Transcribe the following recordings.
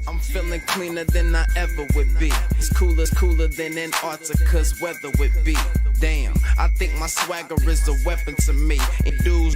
I'm feeling cleaner than I ever would be. It's cooler than Antarctica's weather would be. Damn, I think my swagger is a weapon to me. And dudes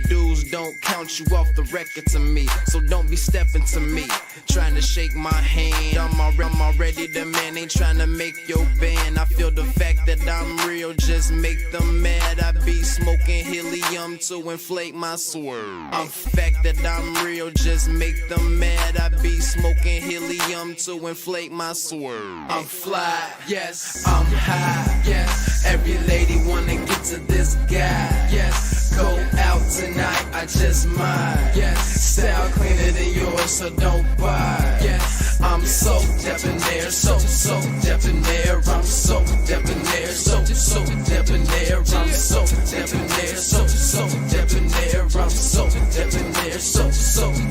don't count you off the record to me. So don't be stepping to me, trying to shake my hand. I'm already the man, ain't trying to make your band. I feel the fact that I'm real, just make them mad. I be smoking helium to inflate my swerve. I'm fact that I'm real, just make them mad. I be smoking helium to inflate my swerve. I'm fly, yes, I'm high, yes. Every lady wanna get to this guy, yes. Go out tonight, I just might, yes. Style cleaner than yours, so don't buy, yes. I'm so debonair, so debonair. I'm so debonair, so debonair. I'm so debonair, so debonair. I'm so debonair, so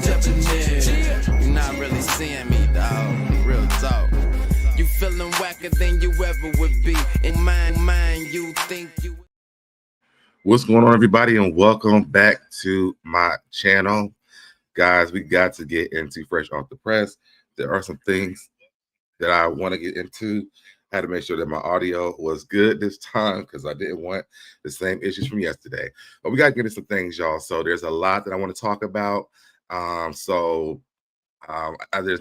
debonair. You're not really seeing me, dog. Real talk. You feeling whacker than you ever would be. In mind, you think you. What's going on, everybody, and welcome back to my channel. Guys, we got to get into Fresh Off the Press. There are some things that I want to get into. I had to make sure that my audio was good this time because I didn't want the same issues from yesterday. But we got to get into some things, y'all. So there's a lot that I want to talk about. There's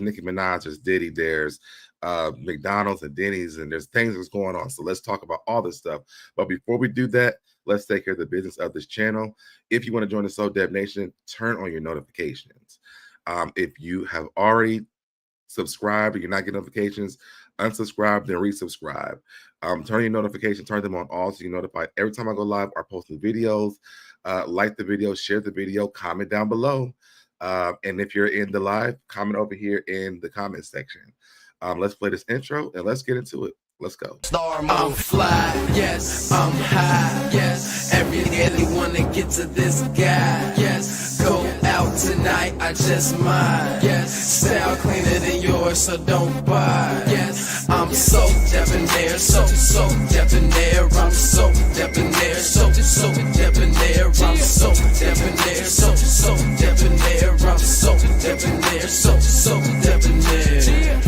Nicki Minaj, there's Diddy, there's McDonald's and Denny's, and there's things that's going on. So let's talk about all this stuff. But before we do that, let's take care of the business of this channel. If you want to join the SoDeb Nation, turn on your notifications. If you have already subscribed and you're not getting notifications, unsubscribe, then resubscribe. Turn your notifications, turn them on all so you're notified every time I go live or post new videos. Like the video, share the video, comment down below. And if you're in the live, comment over here in the comment section. Let's play this intro and let's get into it. Let's go. I'm fly, yes, I'm high, yes. Every day wanna get to this guy, yes. Go out tonight, I just might, yes. Style cleaner than yours, so don't buy, yes. I'm so debonair, so debonair. I'm so debonair, so debonair. I'm so debonair, so debonair. I'm so debonair, so debonair.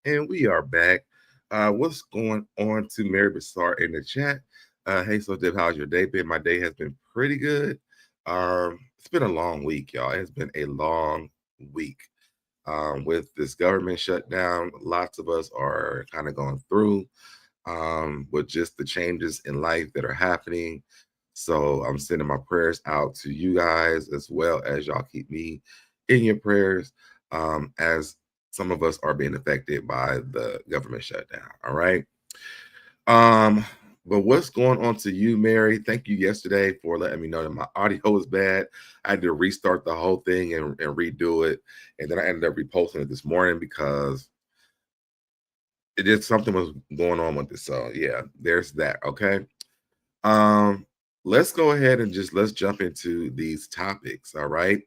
And we are back. What's going on to Mary Bassar in the chat? Hey, SoDeb, how's your day been? My day has been pretty good. It's been a long week, y'all. It's been a long week. With this government shutdown, lots of us are kind of going through with just the changes in life that are happening. So I'm sending my prayers out to you guys as well as y'all keep me in your prayers as some of us are being affected by the government shutdown. All right. But what's going on to you, Mary? Thank you yesterday for letting me know that my audio was bad. I had to restart the whole thing and redo it. And then I ended up reposting it this morning because it just something was going on with it. So yeah, there's that. Okay. Let's go ahead and let's jump into these topics. All right.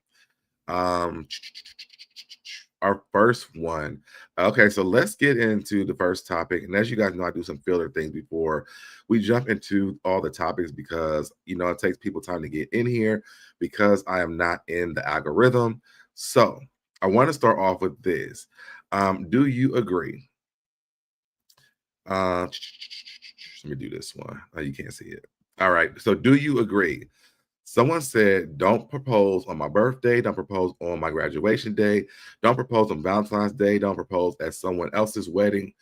Our first one. Okay, so let's get into the first topic. And as you guys know, I do some filler things before we jump into all the topics because, you know, it takes people time to get in here because I am not in the algorithm. So I want to start off with this. Do you agree? Let me do this one. Oh, you can't see it. All right. So do you agree? Someone said, don't propose on my birthday. Don't propose on my graduation day. Don't propose on Valentine's Day. Don't propose at someone else's wedding.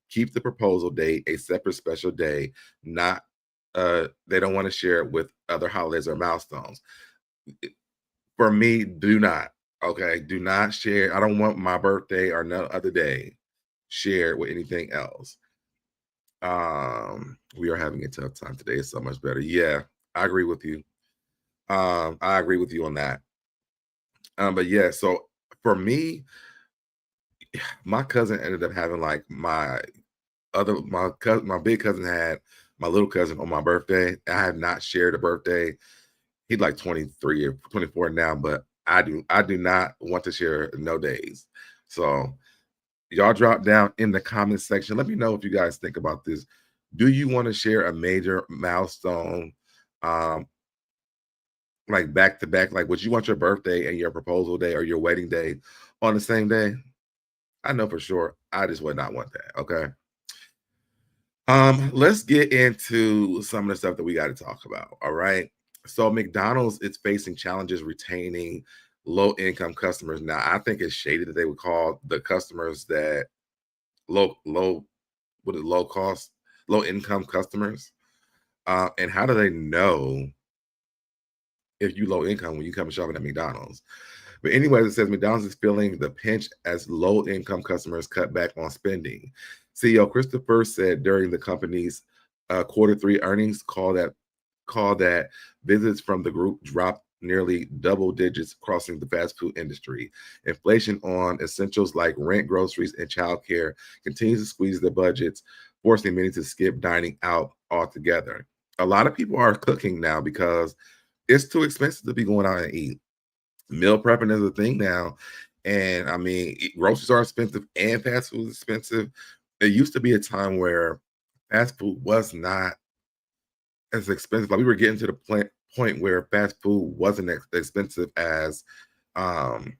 Keep the proposal date a separate special day. Not, they don't want to share it with other holidays or milestones. For me, do not. Okay, do not share. I don't want my birthday or no other day shared with anything else. We are having a tough time today. It's so much better. Yeah. I agree with you. I agree with you on that. But yeah, so for me, my cousin ended up having like my big cousin had my little cousin on my birthday. I have not shared a birthday. He's like 23 or 24 now, but I do not want to share no days. So y'all drop down in the comment section. Let me know what you guys think about this. Do you want to share a major milestone like back to back? Like, would you want your birthday and your proposal day or your wedding day on the same day? I know for sure I just would not want that. Okay. Let's get into some of the stuff that we got to talk about. All right. So McDonald's is facing challenges retaining low income customers. Now, I think it's shady that they would call the customers that low what is low cost, low income customers. And how do they know if you low income when you come shopping at McDonald's? But anyways, it says McDonald's is feeling the pinch as low income customers cut back on spending. CEO Christopher said during the company's quarter three earnings call that visits from the group dropped nearly double digits, crossing the fast food industry. Inflation on essentials like rent, groceries, and childcare continues to squeeze the budgets, forcing many to skip dining out altogether. A lot of people are cooking now because it's too expensive to be going out and eat. Meal prepping is a thing now. And I mean, groceries are expensive and fast food is expensive. It used to be a time where fast food was not as expensive. Like we were getting to the point where fast food wasn't as expensive as um,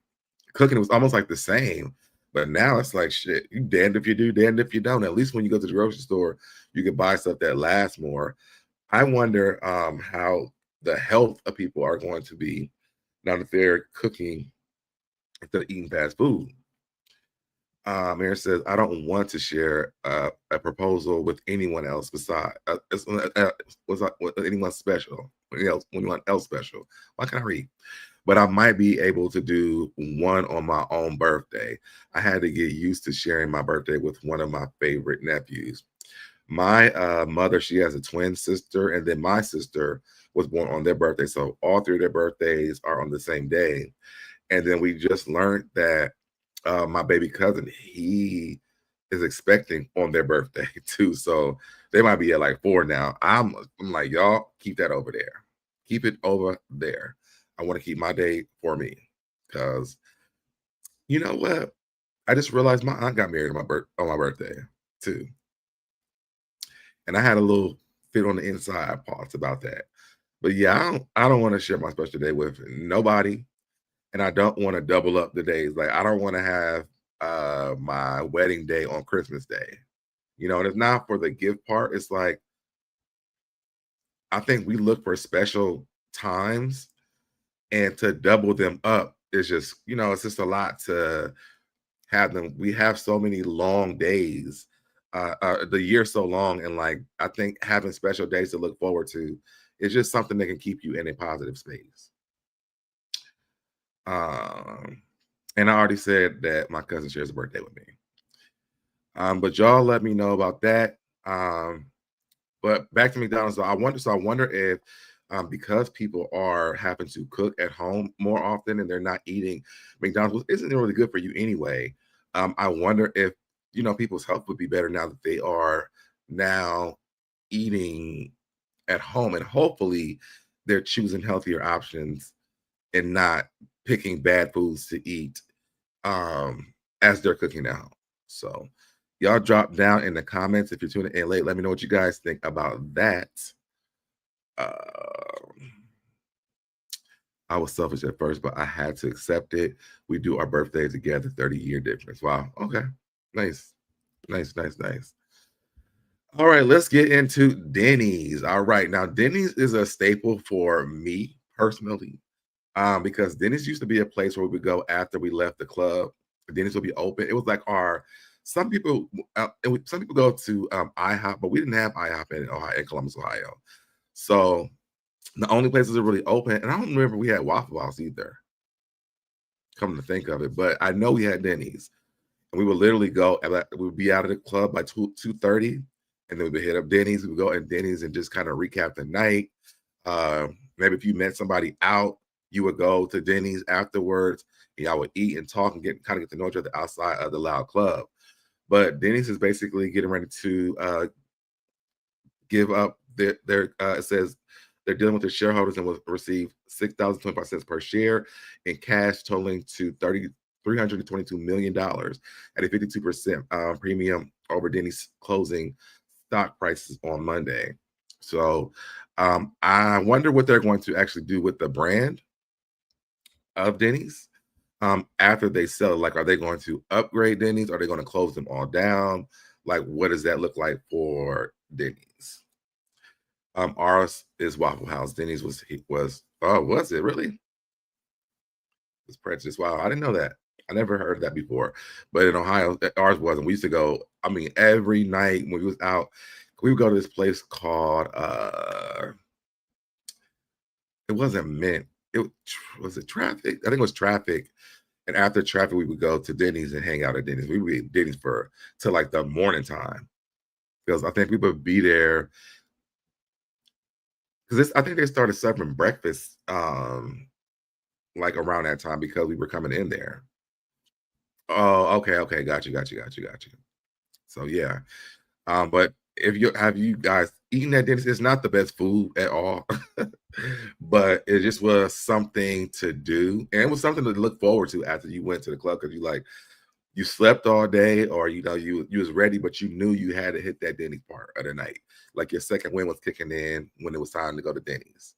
cooking. It was almost like the same. But now it's like shit. You damned if you do, damned if you don't. At least when you go to the grocery store, you can buy stuff that lasts more. I wonder how the health of people are going to be now that they're cooking instead of eating fast food. Aaron says, I don't want to share a proposal with anyone else besides with anyone special. Anyone else special. Why can't I read? But I might be able to do one on my own birthday. I had to get used to sharing my birthday with one of my favorite nephews. My mother, she has a twin sister, and then my sister was born on their birthday. So all three of their birthdays are on the same day. And then we just learned that my baby cousin, he is expecting on their birthday too. So they might be at like 4 now. I'm like, y'all keep that over there. Keep it over there. I want to keep my day for me. Because you know what? I just realized my aunt got married on my birthday too. And I had a little fit on the inside parts about that. But yeah, I don't want to share my special day with nobody. And I don't want to double up the days. Like I don't want to have my wedding day on Christmas Day. You know, and it's not for the gift part. It's like I think we look for special times and to double them up is just, you know, it's just a lot to have them. We have so many long days. The year's so long, and like I think having special days to look forward to is just something that can keep you in a positive space. And I already said that my cousin shares a birthday with me. But y'all let me know about that. But back to McDonald's. I wonder if because people are having to cook at home more often and they're not eating McDonald's, which isn't really good for you anyway. I wonder if people's health would be better now that they are now eating at home, and hopefully they're choosing healthier options and not picking bad foods to eat as they're cooking now. So y'all drop down in the comments if you're tuning in late. Let me know what you guys think about that. I was selfish at first, but I had to accept it. We do our birthday together, 30-year difference. Wow. Okay. Nice. All right, let's get into Denny's. All right. Now, Denny's is a staple for me personally. Because Denny's used to be a place where we would go after we left the club. Denny's would be open. It was like some people go to IHOP, but we didn't have IHOP in Columbus, Ohio. So the only places that were really open, and I don't remember we had Waffle House either. Come to think of it, but I know we had Denny's, and we would literally go. We would be out of the club by 2:30, and then we would hit up Denny's. We would go at Denny's and just kind of recap the night. Maybe if you met somebody out, you would go to Denny's afterwards, and y'all would eat and talk and get to know each other outside of the loud club. But Denny's is basically getting ready to give up their it says they're dealing with their shareholders and will receive $6.25 per share in cash, totaling to $322 million at a 52% premium over Denny's closing stock prices on Monday. So I wonder what they're going to actually do with the brand of Denny's after they sell it. Like, are they going to upgrade Denny's? Are they going to close them all down? Like, what does that look like for Denny's? Ours is Waffle House. Denny's was oh, was it really? It's prejudice. Wow, I didn't know that. I never heard that before. But in Ohio, ours wasn't. We used to go, I mean, every night when we was out, we would go to this place called it wasn't Mint. It was it Traffic? I think it was Traffic. And after Traffic, we would go to Denny's and hang out at Denny's. We would be at Denny's till like the morning time. Because I think we would be there. Because I think they started serving breakfast like around that time because we were coming in there. Oh, okay. Got you. So yeah. But have you guys eaten at Denny's? It's not the best food at all, but it just was something to do, and it was something to look forward to after you went to the club, because you slept all day, or you was ready, but you knew you had to hit that Denny's part of the night. Like your second wind was kicking in when it was time to go to Denny's.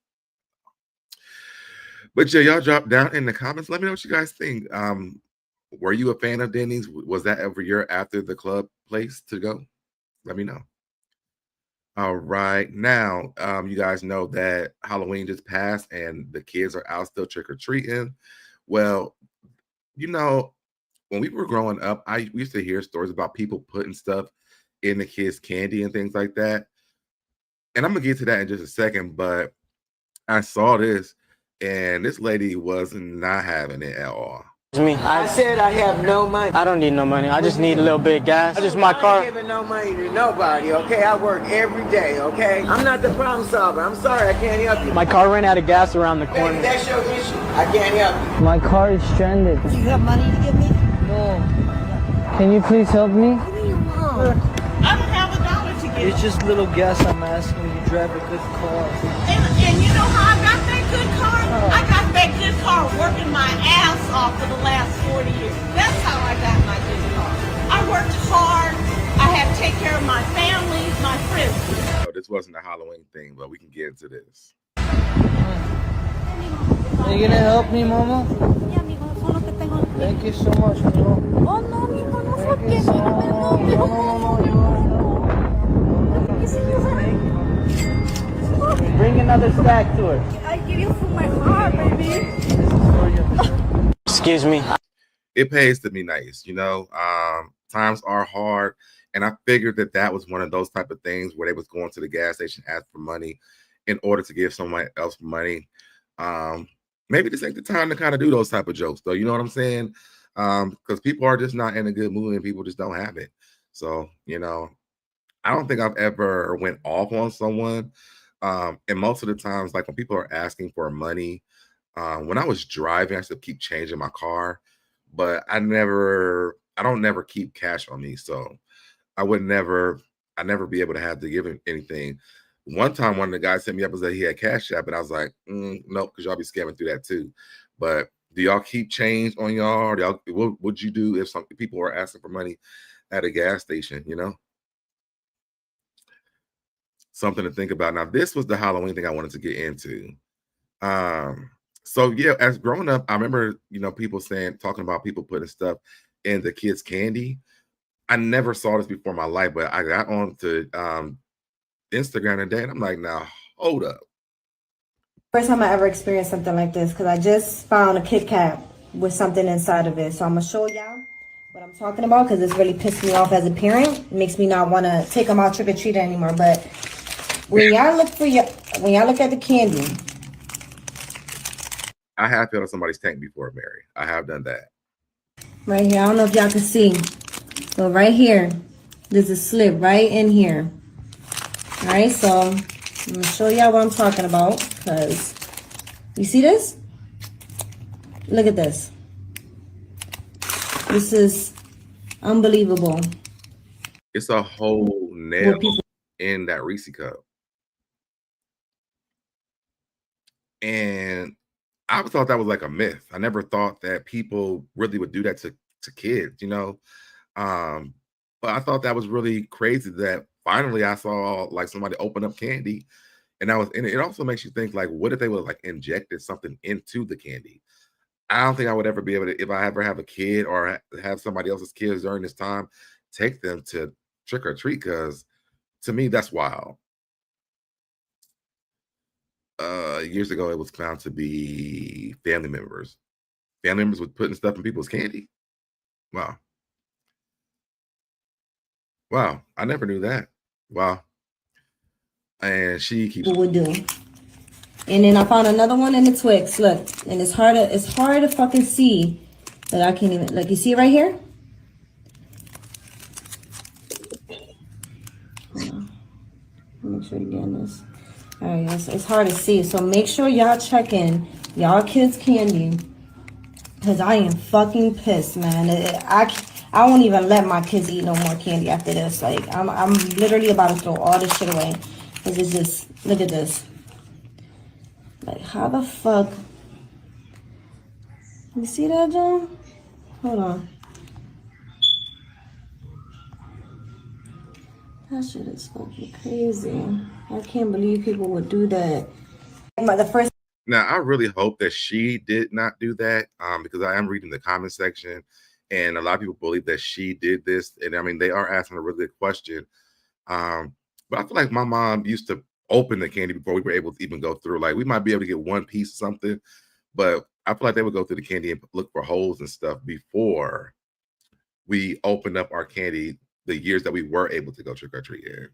But yeah, y'all drop down in the comments. Let me know what you guys think. Were you a fan of Denny's? Was that every year after the club place to go? Let me know. All right. Now, you guys know that Halloween just passed and the kids are out still trick-or-treating. Well, when we were growing up, we used to hear stories about people putting stuff in the kids' candy and things like that. And I'm going to get to that in just a second, but I saw this, and this lady was not having it at all. It's me. I said I have no money. I don't need no money. I just need a little bit of gas. I just my car. I ain't giving no money to nobody, okay? I work every day, okay? I'm not the problem solver. I'm sorry, I can't help you. My car ran out of gas around the corner. Baby, that's your issue. I can't help you. My car is stranded. Do you have money to give me? No. Can you please help me? What do you want? I don't have $1 to give. It's just little gas I'm asking. You drive a good car. And you know how I got that good car? I got that good car working my ass off for the last 40 years. That's how I got my good car. I worked hard. I had to take care of my family, my friends. Oh, this wasn't a Halloween thing, but we can get into this. Are you gonna help me, Mama? Yeah, amigo, solo que tengo. Thank you so much, amigo. Oh, no, amigo, no fue Thank you que so no, amigo. Bring another stack to her. I give you from my heart, baby. Excuse me. It pays to be nice, times are hard, and I figured that was one of those type of things where they was going to the gas station, ask for money in order to give someone else money. Maybe this ain't the time to kind of do those type of jokes, though. You know what I'm saying? Because people are just not in a good mood and people just don't have it. So, I don't think I've ever went off on someone. And most of the times, like when people are asking for money, when I was driving, I used to keep changing my car, but I don't never keep cash on me. So I never be able to have to give him anything. One time, one of the guys hit me up and said he had CashApp, and I was like, nope, because y'all be scamming through that too. But do y'all keep change on y'all? What would you do if some people are asking for money at a gas station? Something to think about. Now, this was the Halloween thing I wanted to get into. So yeah, as growing up, I remember, people talking about people putting stuff in the kids' candy. I never saw this before in my life, but I got onto Instagram today, and I'm like, now hold up. First time I ever experienced something like this, because I just found a Kit Kat with something inside of it. So I'm gonna show y'all what I'm talking about, because it's really pissed me off as a parent. It makes me not want to take them out trick or treat anymore. But when y'all look at the candy, I have filled up somebody's tank before, Mary. I have done that. Right here, I don't know if y'all can see, but right here, there's a slip right in here. All right, so I'm gonna show y'all what I'm talking about, because you see this? Look at this. This is unbelievable. It's a whole nail in that Reese cup. And I thought that was like a myth. I never thought that people really would do that to kids, But I thought that was really crazy that finally I saw like somebody open up candy, and it also makes you think like, what if they would have like injected something into the candy? I don't think I would ever be able to, if I ever have a kid or have somebody else's kids during this time, take them to trick or treat, because to me that's wild. Years ago, it was found to be family members. Family members were putting stuff in people's candy. Wow. Wow. I never knew that. Wow. And she keeps would do. And then I found another one in the Twix. Look, and it's hard to fucking see that I can't even, like, you see it right here? Make sure you're getting this. All right, it's hard to see. So make sure y'all check in y'all kids' candy, because I am fucking pissed, man. I won't even let my kids eat no more candy after this. Like, I'm literally about to throw all this shit away, because it's just, look at this. Like, how the fuck? You see that, John? Hold on. That shit is fucking crazy. I can't believe people would do that. Now, I really hope that she did not do that, because I am reading the comment section, and a lot of people believe that she did this. And I mean, they are asking a really good question. But I feel like my mom used to open the candy before we were able to even go through. Like, we might be able to get one piece of something, but I feel like they would go through the candy and look for holes and stuff before we opened up our candy the years that we were able to go trick-or-treat in.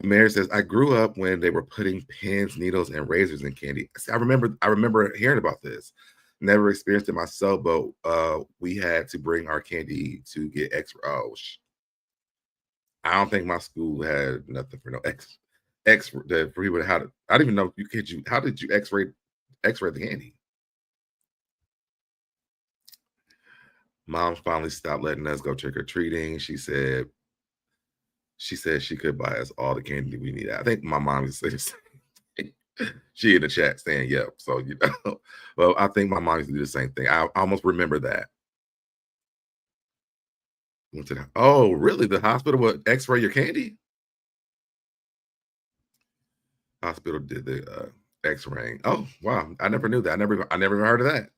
Mary says, I grew up when they were putting pins, needles, and razors in candy. See, I remember hearing about this. Never experienced it myself, but we had to bring our candy to get X-ray. Oh, I don't think my school had nothing for no X-ray for people. I don't even know how did you X-ray the candy? Mom finally stopped letting us go trick-or-treating. She said she could buy us all the candy we need. I think my mom used to say the same thing. She in the chat saying, yep. So, you know, well, I think my mom used to do the same thing. I almost remember that. Oh, really? The hospital would X-ray your candy? Hospital did the X-raying. Oh, wow. I never knew that. I never even heard of that.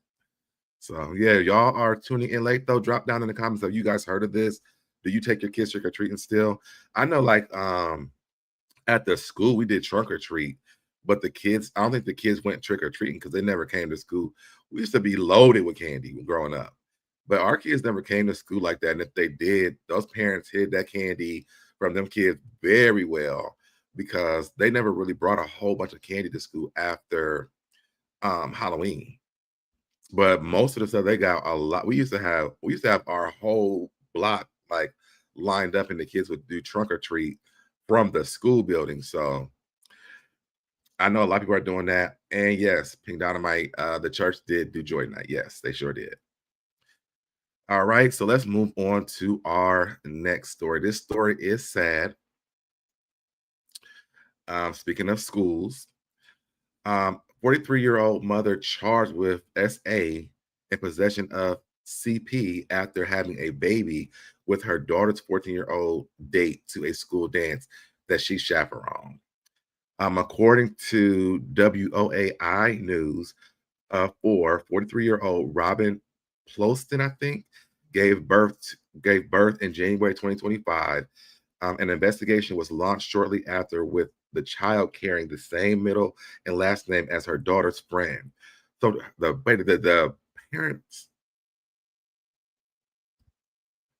So, yeah, y'all are tuning in late, though. Drop down in the comments if you guys heard of this. Do you take your kids trick-or-treating still? I know, like, at the school, we did trunk-or-treat, but the kids, I don't think the kids went trick-or-treating because they never came to school. We used to be loaded with candy growing up, but our kids never came to school like that. And if they did, those parents hid that candy from them kids very well, because they never really brought a whole bunch of candy to school after Halloween. But most of the stuff they got a lot. We used to have our whole block like lined up, and the kids would do trunk or treat from the school building. So I know a lot of people are doing that. And yes, Pink Dynamite, the church did do Joy Night. Yes, they sure did. All right, so let's move on to our next story. This story is sad. Speaking of schools, 43-year-old mother charged with SA in possession of CP after having a baby with her daughter's 14-year-old date to a school dance that she chaperoned. According to WOAI News, 43-year-old Robin Ploston, I think, gave birth in January 2025. An investigation was launched shortly after, with the child carrying the same middle and last name as her daughter's friend. So the parents.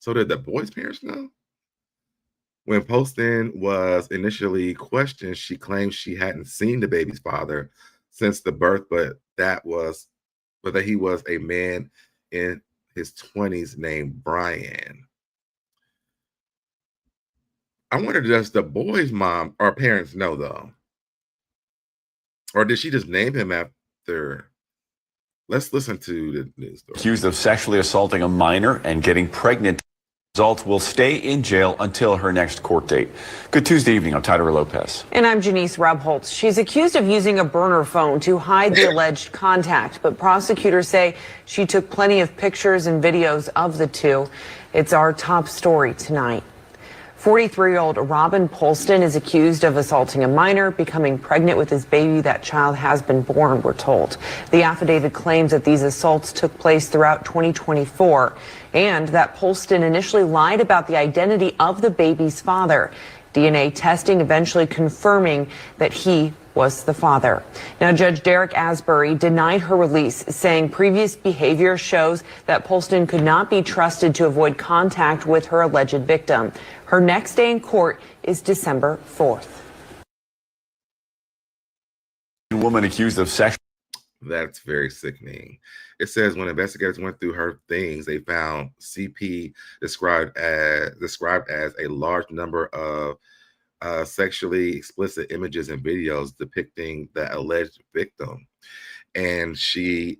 So did the boy's parents know? When Poston was initially questioned, she claimed she hadn't seen the baby's father since the birth, but that he was a man in his 20s named Brian. I wonder, does the boy's mom or parents know, though? Or did she just name him after? Let's listen to the news story. Accused of sexually assaulting a minor and getting pregnant. Results will stay in jail until her next court date. Good Tuesday evening. I'm Tyler Lopez. And I'm Janice Rebholz. She's accused of using a burner phone to hide the alleged contact, but prosecutors say she took plenty of pictures and videos of the two. It's our top story tonight. 43-year-old Robin Polston is accused of assaulting a minor, becoming pregnant with his baby. That child has been born, we're told. The affidavit claims that these assaults took place throughout 2024 and that Polston initially lied about the identity of the baby's father. DNA testing eventually confirming that he was the father. Now, Judge Derek Asbury denied her release, saying previous behavior shows that Polston could not be trusted to avoid contact with her alleged victim. Her next day in court is December 4th. Woman accused of sexual. That's very sickening. It says when investigators went through her things, they found CP described as a large number of sexually explicit images and videos depicting the alleged victim. And a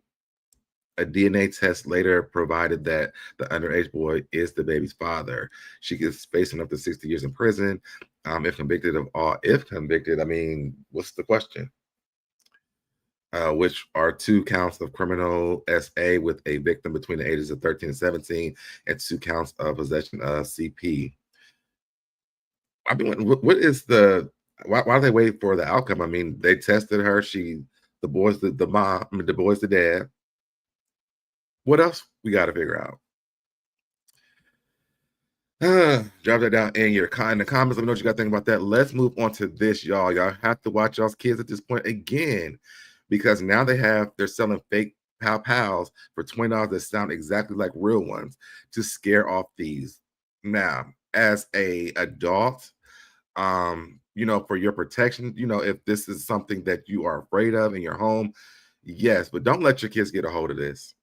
DNA test later provided that the underage boy is the baby's father. She is facing up to 60 years in prison. If convicted, I mean, what's the question? Which are 2 counts of criminal SA with a victim between the ages of 13 and 17, and 2 counts of possession of CP. I mean, what is why are they waiting for the outcome? I mean, they tested her. The boy's the mom, I mean, the boy's the dad. What else we got to figure out? Drop that down in the comments. Let me know what you got to think about that. Let's move on to this, y'all. Y'all have to watch y'all's kids at this point again, because now they're selling fake pals for $20 that sound exactly like real ones to scare off thieves. Now, as a adult, for your protection, if this is something that you are afraid of in your home, yes, but don't let your kids get a hold of this,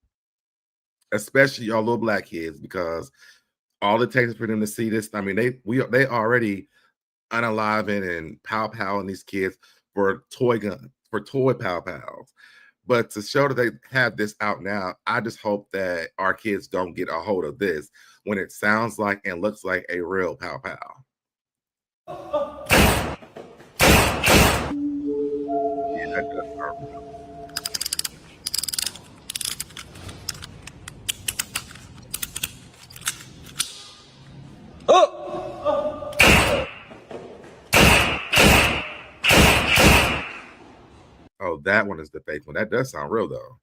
especially y'all little black kids, because all it takes for them to see this. I mean, they already unaliving and pow-powing these kids for toy pow-pows. But to show that they have this out now, I just hope that our kids don't get a hold of this when it sounds like and looks like a real pow-pow. Yeah, that does sound real. Oh, that one is the fake one. That does sound real, though.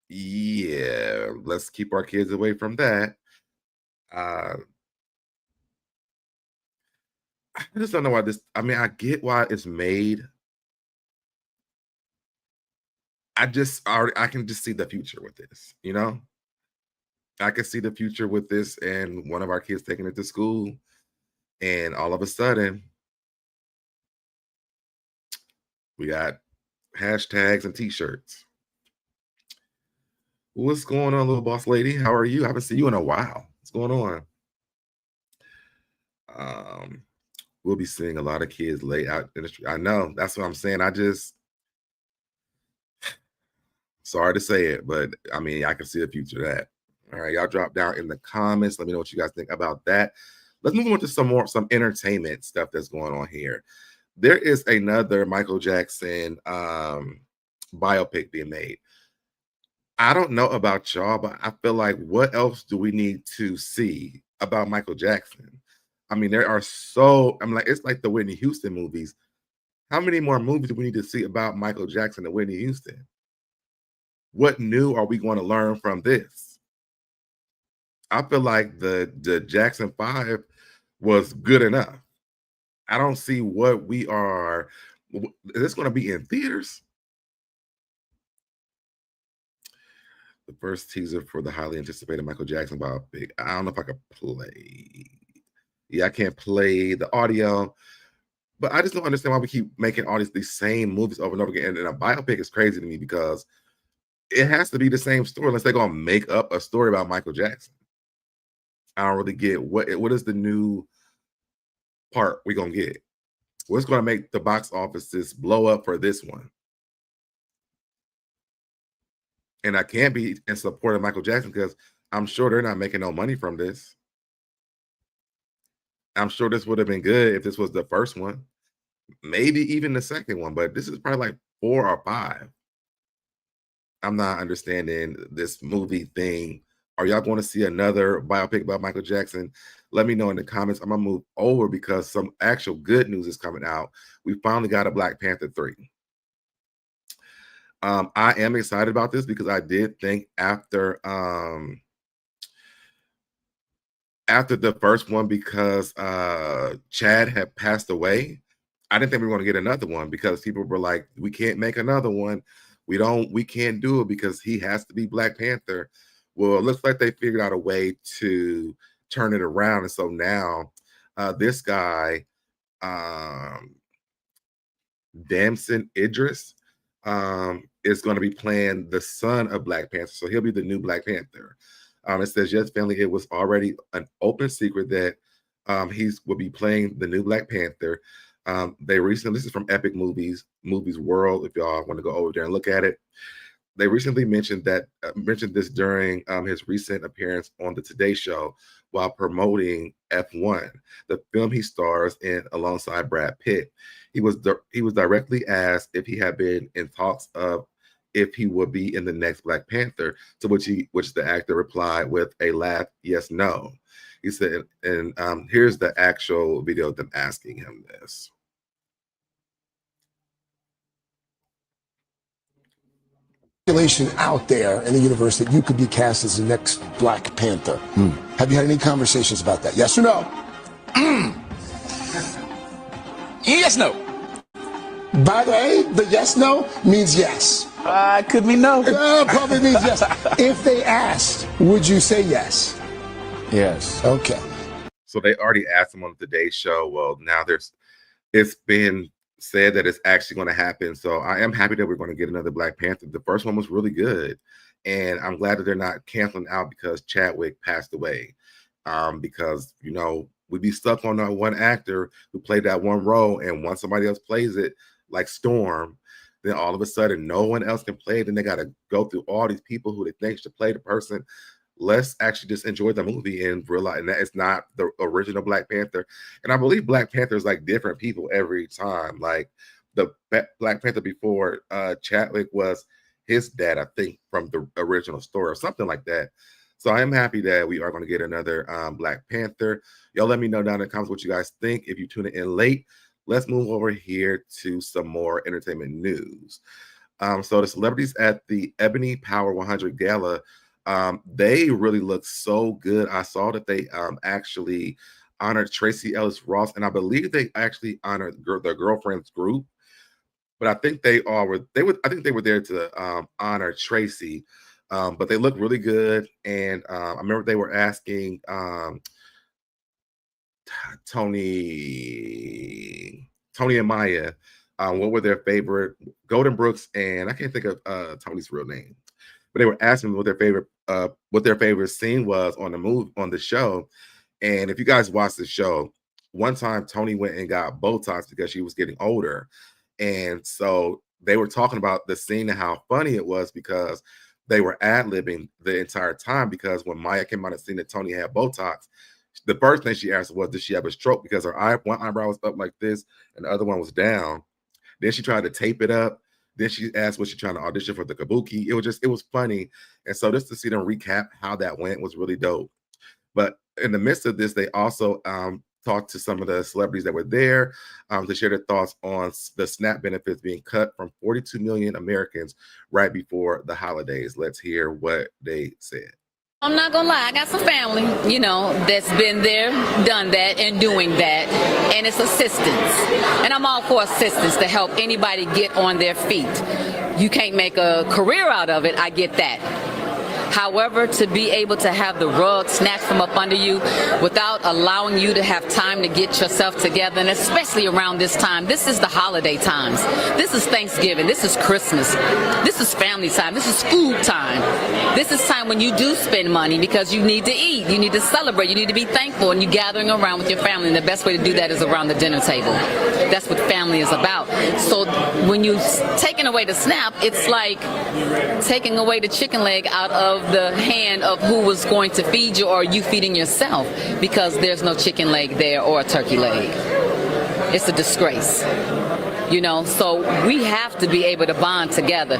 Yeah, let's keep our kids away from that. I just don't know why this. I mean, I get why it's made. I can just see the future with this. I can see the future with this, and one of our kids taking it to school, and all of a sudden, we got hashtags and T-shirts. What's going on, little boss lady? How are you? I haven't seen you in a while. What's going on? We'll be seeing a lot of kids lay out in the street. I know. That's what I'm saying. Sorry to say it, but I mean, I can see the future of that. All right, y'all drop down in the comments. Let me know what you guys think about that. Let's move on to some entertainment stuff that's going on here. There is another Michael Jackson biopic being made. I don't know about y'all, but I feel like what else do we need to see about Michael Jackson? I mean, it's like the Whitney Houston movies. How many more movies do we need to see about Michael Jackson and Whitney Houston? What new are we going to learn from this? I feel like the Jackson 5 was good enough. I don't see what we are. Is this going to be in theaters? The first teaser for the highly anticipated Michael Jackson biopic. I don't know if I can play. Yeah, I can't play the audio, but I just don't understand why we keep making all these same movies over and over again. And a biopic is crazy to me because it has to be the same story unless they're going to make up a story about Michael Jackson. I don't really get what is the new part we're going to get. What's going to make the box offices blow up for this one? And I can't be in support of Michael Jackson because I'm sure they're not making no money from this. I'm sure this would have been good if this was the first one, maybe even the second one, but this is probably like 4 or 5. I'm not understanding this movie thing Are y'all going to see another biopic about Michael Jackson? Let me know in the comments. I'm going to move over because some actual good news is coming out. We finally got a Black Panther 3. I am excited about this because I did think after the first one, because Chad had passed away, I didn't think we were going to get another one because people were like, we can't make another one. We can't do it because he has to be Black Panther. Well, it looks like they figured out a way to turn it around. And so now this guy, Damson Idris, is going to be playing the son of Black Panther. So he'll be the new Black Panther. It says, yes, family, it was already an open secret that he will be playing the new Black Panther. They recently, this is from Epic Movies World, if y'all want to go over there and look at it. They recently mentioned this during his recent appearance on the Today Show while promoting F1, the film he stars in alongside Brad Pitt. He was directly asked if he had been in talks of if he would be in the next Black Panther, to which the actor replied with a laugh, yes, no. He said, and here's the actual video of them asking him this. Out there in the universe that you could be cast as the next Black Panther. Have you had any conversations about that? Yes or no? Yes, no. By the way, the yes, no means yes. Could mean no. Probably means yes. If they asked, would you say yes? Yes. Okay. So they already asked him on the Today Show. Well, now it's been said that it's actually going to happen. So I am happy that we're going to get another Black Panther. The first one was really good. And I'm glad that they're not canceling out because Chadwick passed away. Because, you know, we'd be stuck on that one actor who played that one role. And once somebody else plays it, like Storm, then all of a sudden no one else can play it. Then they got to go through all these people who they think should play the person. Let's actually just enjoy the movie and realize that it's not the original Black Panther. And I believe Black Panther is like different people every time. Like the Black Panther before Chadwick was his dad, I think, from the original story or something like that. So I am happy that we are going to get another Black Panther. Y'all let me know down in the comments what you guys think. If you tune in late, let's move over here to some more entertainment news. So the celebrities at the Ebony Power 100 Gala, they really look so good. I saw that they actually honored Tracy Ellis Ross, and I believe they actually honored their girlfriend's group. But I think they were there to honor Tracy. But they look really good, and I remember they were asking Tony and Maya what were their favorite Golden Brooks, and I can't think of Tony's real name. But they were asking what their favorite scene was on the show. And if you guys watch the show, one time Tony went and got Botox because she was getting older. And so they were talking about the scene and how funny it was because they were ad-libbing the entire time, because when Maya came out and seen that Tony had Botox, the first thing she asked was, did she have a stroke? Because her one eyebrow was up like this and the other one was down. Then she tried to tape it up. Then she asked, was she trying to audition for the Kabuki? It was funny. And so just to see them recap how that went was really dope. But in the midst of this, they also talked to some of the celebrities that were there to share their thoughts on the SNAP benefits being cut from 42 million Americans right before the holidays. Let's hear what they said. I'm not gonna lie, I got some family, that's been there, done that, and doing that, and it's assistance. And I'm all for assistance to help anybody get on their feet. You can't make a career out of it, I get that. However, to be able to have the rug snatched from up under you without allowing you to have time to get yourself together, and especially around this time, this is the holiday times. This is Thanksgiving. This is Christmas. This is family time. This is food time. This is time when you do spend money because you need to eat. You need to celebrate. You need to be thankful, and you're gathering around with your family, and the best way to do that is around the dinner table. That's what family is about. So when you're taking away the SNAP, it's like taking away the chicken leg out of the hand of who was going to feed you, or you feeding yourself, because there's no chicken leg there or a turkey leg. It's a disgrace, so we have to be able to bond together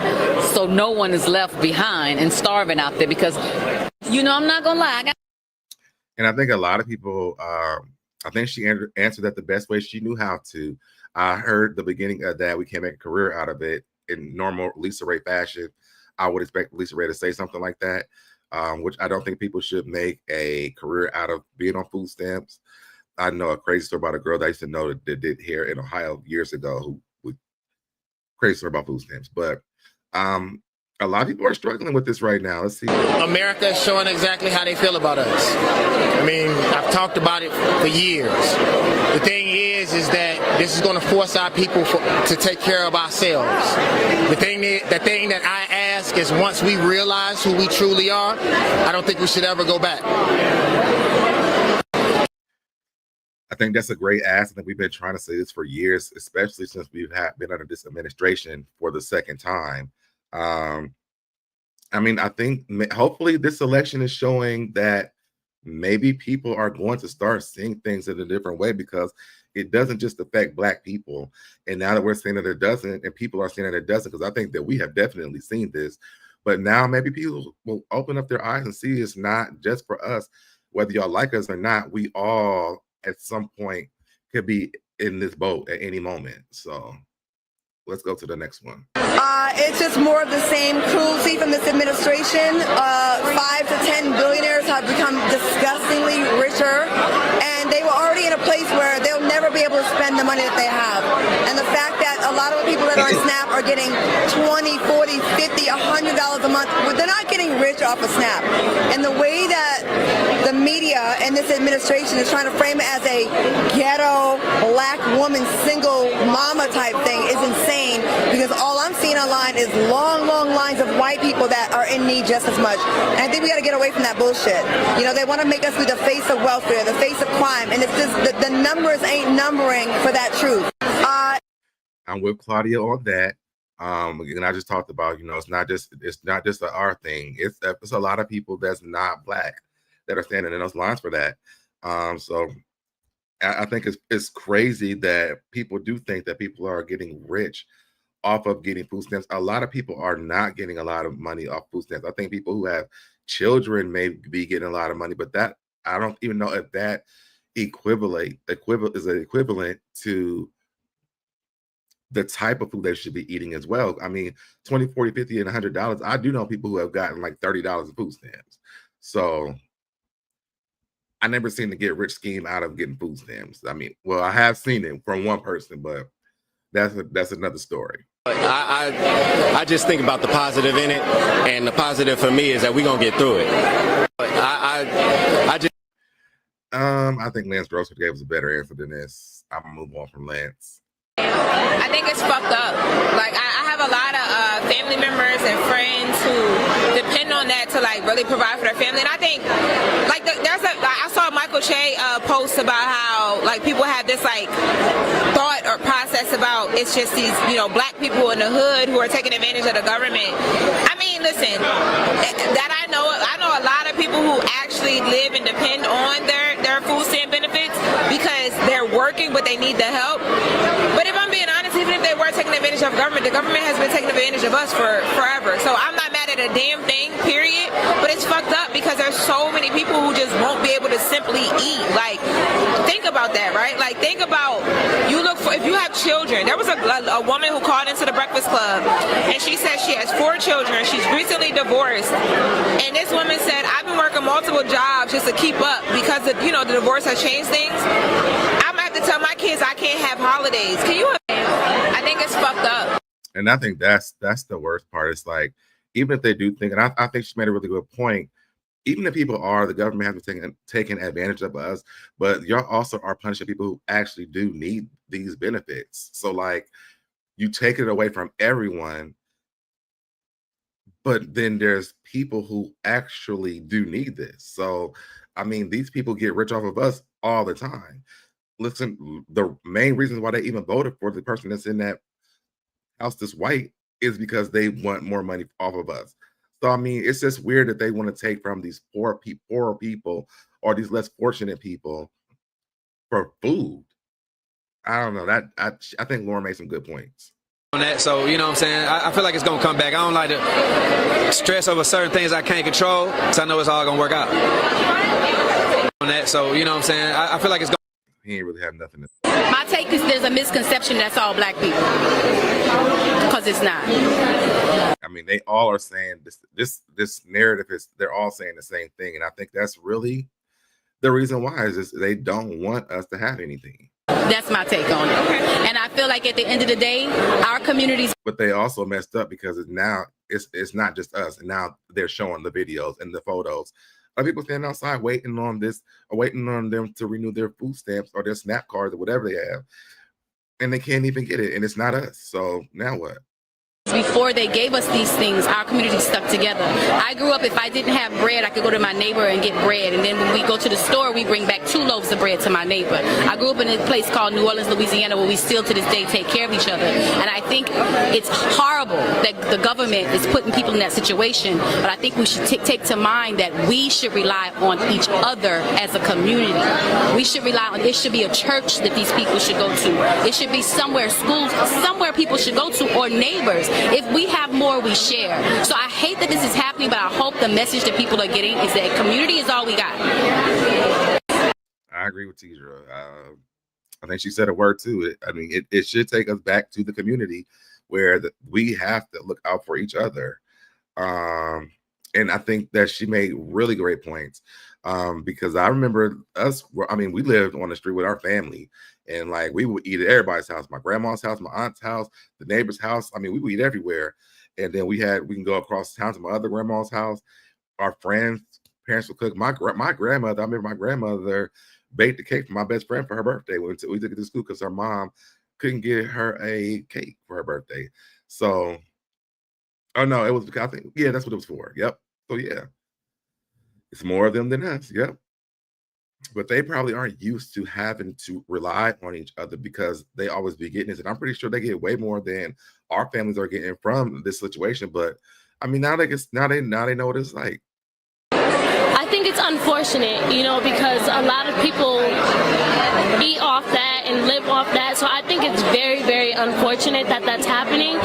so no one is left behind and starving out there, because You know, I'm not gonna lie. And I think a lot of people, I think she answered that the best way she knew how to. I heard the beginning of that. We can't make a career out of it in normal Lisa Ray fashion. I would expect Lisa Ray to say something like that, which I don't think people should make a career out of being on food stamps. I know a crazy story about a girl that I used to know that did hair in Ohio years ago who was crazy story about food stamps. But a lot of people are struggling with this right now. Let's see. America is showing exactly how they feel about us. I mean, I've talked about it for years. The thing is that this is going to force our people to take care of ourselves. The thing that I ask is, once we realize who we truly are, I don't think we should ever go back. I think that's a great ask. I think we've been trying to say this for years, especially since we've been under this administration for the second time. I mean, I think hopefully this election is showing that maybe people are going to start seeing things in a different way, because it doesn't just affect Black people. And now that we're seeing that it doesn't, and people are seeing that it doesn't, because I think that we have definitely seen this, but now maybe people will open up their eyes and see it's not just for us. Whether y'all like us or not, we all at some point could be in this boat at any moment. So let's go to the next one. It's just more of the same cruelty from this administration. 5 to 10 billionaires have become disgustingly richer, and they were already in a place where they'll never be able to spend the money that they have. And the fact that a lot of the people that are on SNAP are getting $20, $40, $50, $100 a month, they're not getting rich off of SNAP. And the way that the media and this administration is trying to frame it as a ghetto Black woman single mama type thing is insane, because all I'm seeing online is long lines of white people that are in need just as much. And I think we got to get away from that bullshit. You know, they want to make us be the face of welfare, the face of crime, and it's just the numbers ain't numbering for that truth. I'm with Claudia on that. And I just talked about, you know, it's not just our thing. It's a lot of people that's not Black that are standing in those lines for that. So I think it's crazy that people do think that people are getting rich off of getting food stamps. A lot of people are not getting a lot of money off food stamps. I think people who have children may be getting a lot of money, but that I don't even know if that is equivalent to the type of food they should be eating as well. I mean, $20, $40, $50, and $100. I do know people who have gotten like $30 in food stamps. So I never seen the get rich scheme out of getting food stamps. I mean, well, I have seen it from one person, but that's another story. I just think about the positive in it, and the positive for me is that we're gonna get through it. I think Lance Grossman gave us a better answer than this. I'm gonna move on from Lance. I think it's fucked up. Like, I have a lot of family members and friends who depend on that to like really provide for their family. And I think like I saw Michael Che post about how like people have this like thought or process about it's just these, you know, Black people in the hood who are taking advantage of the government. I mean, listen, that I know a lot of people who actually live and depend on their food stamp benefits because they're working but they need the help. But if I'm being honest, even if they were taking advantage of government, the government has been taking advantage of us for forever. So I'm not mad at a damn thing, period. But it's fucked up because there's so many people who just won't be able to simply eat. Like, think about that, right? Like, think about, if you have children. There was a woman who called into the Breakfast Club, and she said she has 4 children. She's recently divorced. And this woman said, I've been working multiple jobs just to keep up because, the divorce has changed things. I'm going to have to tell my kids I can't have holidays. Can you imagine? I think it's fucked up. And I think that's the worst part. It's like, even if they do think, and I think she made a really good point, even if people the government has been taking advantage of us, but y'all also are punishing people who actually do need these benefits. So like, you take it away from everyone, but then there's people who actually do need this. So, I mean, these people get rich off of us all the time. Listen, the main reason why they even voted for the person that's in that house that's white is because they want more money off of us. So, I mean, it's just weird that they want to take from these poorer people or these less fortunate people for food. I don't know. I think Lauren made some good points on that. So, you know what I'm saying? I feel like it's going to come back. I don't like to stress over certain things I can't control, because I know it's all gonna work out. On that, so you know what I'm saying. I feel like it's. He ain't really have nothing to. My take is there's a misconception that's all black people, because it's not. I mean, they all are saying this narrative is. They're all saying the same thing, and I think that's really the reason why is they don't want us to have anything. That's my take on it. And I feel like at the end of the day, our communities. But they also messed up because it's not just us, and now they're showing the videos and the photos. People standing outside waiting on this, or waiting on them to renew their food stamps or their SNAP cards or whatever they have, and they can't even get it, and it's not us. So now what? Before they gave us these things, our community stuck together. I grew up, if I didn't have bread, I could go to my neighbor and get bread. And then when we go to the store, we bring back 2 loaves of bread to my neighbor. I grew up in a place called New Orleans, Louisiana, where we still to this day take care of each other. And I think it's horrible that the government is putting people in that situation. But I think we should take to mind that we should rely on each other as a community. We should rely on, it should be a church that these people should go to. It should be somewhere, schools, somewhere people should go to, or neighbors. If we have more, we share. So I hate that this is happening, but I hope the message that people are getting is that community is all we got. I agree with Tidra. I think she said a word too. I mean, it should take us back to the community where we have to look out for each other. And I think that she made really great points because I remember us. I mean, we lived on the street with our family. And like we would eat at everybody's house, my grandma's house, my aunt's house, the neighbor's house. I mean, we would eat everywhere. And then we can go across town to my other grandma's house. Our friends' parents would cook. My grandmother, I remember my grandmother baked the cake for my best friend for her birthday. We took it to school because her mom couldn't get her a cake for her birthday. So, oh no, it was, I think, yeah, that's what it was for. Yep. So yeah, it's more of them than us. Yep. But they probably aren't used to having to rely on each other because they always be getting this. And I'm pretty sure they get way more than our families are getting from this situation. But I mean, now they know what it's like. I think it's unfortunate, you know, because a lot of people eat off that and live off that. So I think it's very, very unfortunate that that's happening.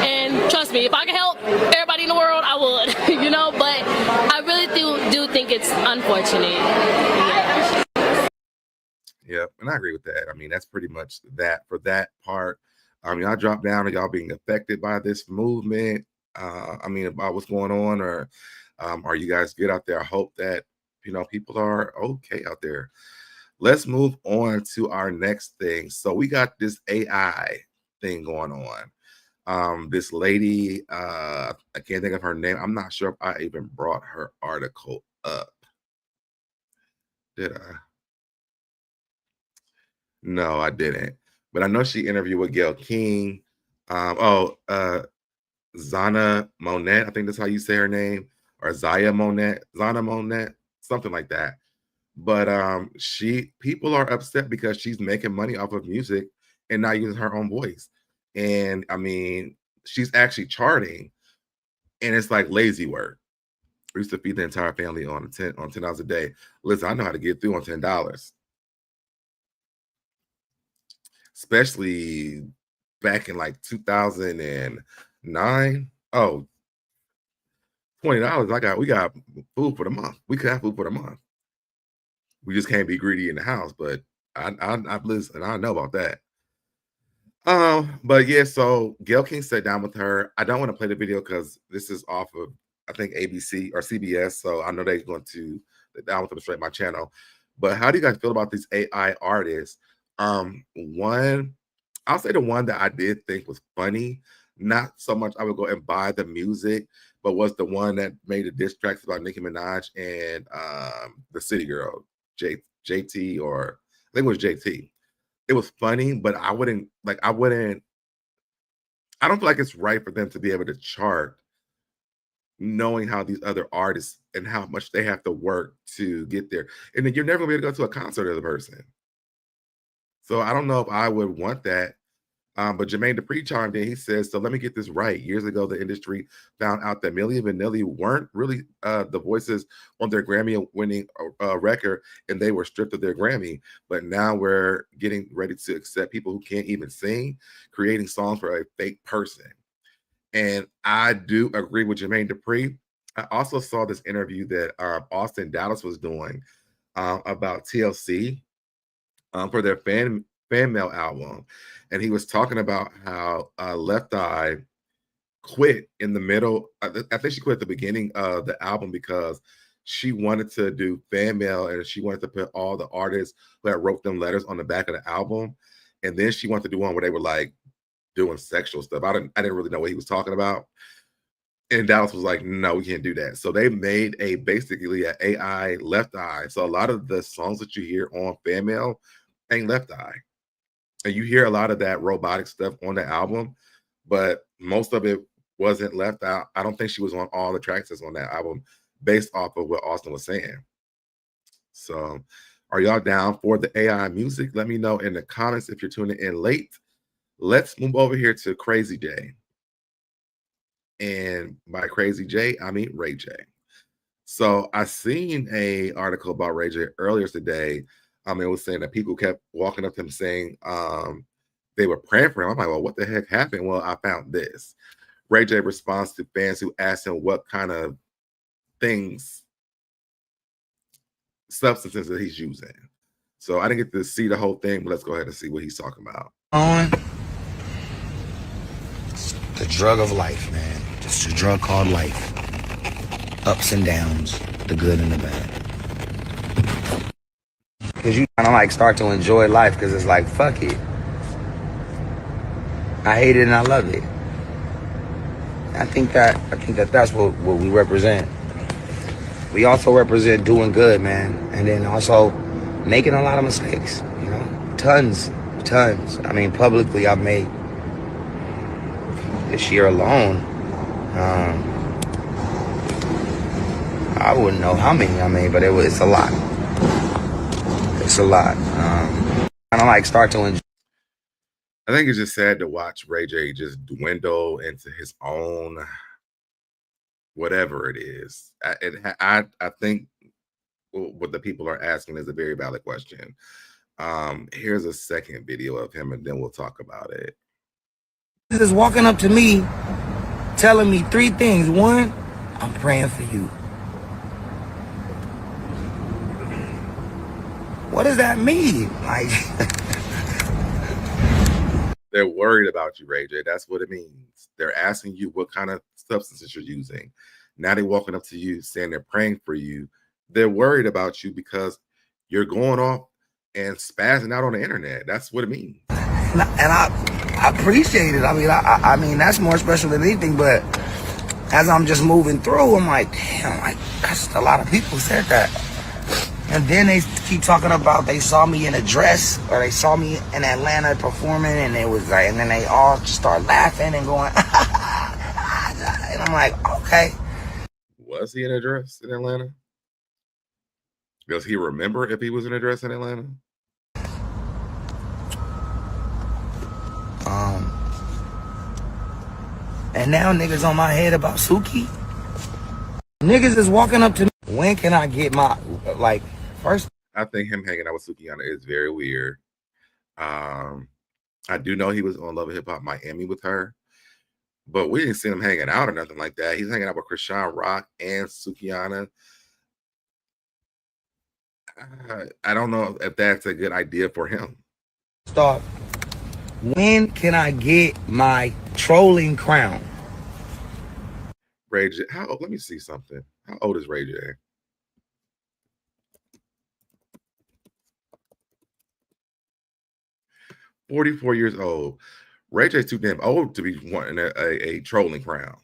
And trust me, if I could help everybody in the world, I would, you know, but I really do think it's unfortunate. Yeah, and I agree with that. I mean, that's pretty much that for that part. Y'all drop down and y'all being affected by this movement. I mean, about what's going on, or are you guys good out there? I hope that, you know, people are okay out there. Let's move on to our next thing. So we got this AI thing going on. This lady, I can't think of her name. I'm not sure if I even brought her article up. Did I? No, I didn't. But I know she interviewed with Gayle King. Zana Monet, I think that's how you say her name, or Zaya Monet, Zana Monet, something like that. But people are upset because she's making money off of music and not using her own voice. And I mean, she's actually charting, and it's like lazy work. We used to feed the entire family on $10 a day. Listen, I know how to get through on $10. Especially back in like 2009. Oh, $20. We got food for the month. We could have food for the month. We just can't be greedy in the house. But I've listened, and I know about that. But yeah, so Gayle King sat down with her. I don't want to play the video because this is off of, I think, ABC or CBS. So I know they're going to, I want them to straight my channel. But how do you guys feel about these AI artists? One, I'll say the one that I did think was funny, not so much I would go and buy the music, but was the one that made the diss tracks about Nicki Minaj and the City Girl, JT, or I think it was JT. It was funny, but I don't feel like it's right for them to be able to chart knowing how these other artists and how much they have to work to get there. And then you're never gonna be able to go to a concert of the person. So I don't know if I would want that. But Jermaine Dupri chimed in. He says, so let me get this right. Years ago, the industry found out that Milli and Vanilli weren't really the voices on their Grammy-winning record, and they were stripped of their Grammy. But now we're getting ready to accept people who can't even sing, creating songs for a fake person. And I do agree with Jermaine Dupri. I also saw this interview that Austin Dallas was doing about TLC for their fan mail album. And he was talking about how Left Eye quit in the middle. I think she quit at the beginning of the album because she wanted to do fan mail and she wanted to put all the artists who had wrote them letters on the back of the album. And then she wanted to do one where they were like doing sexual stuff. I didn't really know what he was talking about. And Dallas was like, no, we can't do that. So they made basically an AI Left Eye. So a lot of the songs that you hear on fan mail ain't Left Eye. And you hear a lot of that robotic stuff on the album, but most of it wasn't left out. I don't think she was on all the tracks that's on that album based off of what Austin was saying. So are y'all down for the AI music? Let me know in the comments if you're tuning in late. Let's move over here to Crazy J. And by Crazy J, I mean Ray J. So I seen a article about Ray J earlier today. It was saying that people kept walking up to him saying they were praying for him. I'm like, well, what the heck happened? Well, I found this. Ray J responds to fans who asked him what kind of substances that he's using. So I didn't get to see the whole thing, but let's go ahead and see what he's talking about. The drug of life, man. It's a drug called life. Ups and downs, the good and the bad. Because you kind of like start to enjoy life because it's like, fuck it. I hate it and I love it. I think that's what we represent. We also represent doing good, man. And then also making a lot of mistakes, you know? Tons. I mean, publicly I've made this year alone. I wouldn't know how many I made, but it's a lot. It's a lot. Kind of like start to enjoy. I think it's just sad to watch Ray J just dwindle into his own whatever it is. I think what the people are asking is a very valid question. Here's a second video of him, and then we'll talk about it. This is walking up to me, telling me three things. One, I'm praying for you. What does that mean? Like, they're worried about you, Ray J. That's what it means. They're asking you what kind of substances you're using. Now they're walking up to you saying they're praying for you. They're worried about you because you're going off and spazzing out on the internet. That's what it means. And I appreciate it. I mean, that's more special than anything. But as I'm just moving through, I'm like, damn, like that's a lot of people said that. And then they keep talking about they saw me in a dress or they saw me in Atlanta performing, and it was like, and then they all just start laughing and going, and I'm like, okay. Was he in a dress in Atlanta? Does he remember if he was in a dress in Atlanta? And now niggas on my head about Suki. Niggas is walking up to me. When can I get my, like, first? I think him hanging out with Sukianna is very weird. I do know he was on Love and Hip Hop Miami with her, but we didn't see him hanging out or nothing like that. He's hanging out with Krishan Rock and Sukianna. I don't know if that's a good idea for him. Stop. When can I get my trolling crown? Ray J, let me see something. How old is Ray J? "44 years old. Ray J's too damn old to be wanting a trolling crown.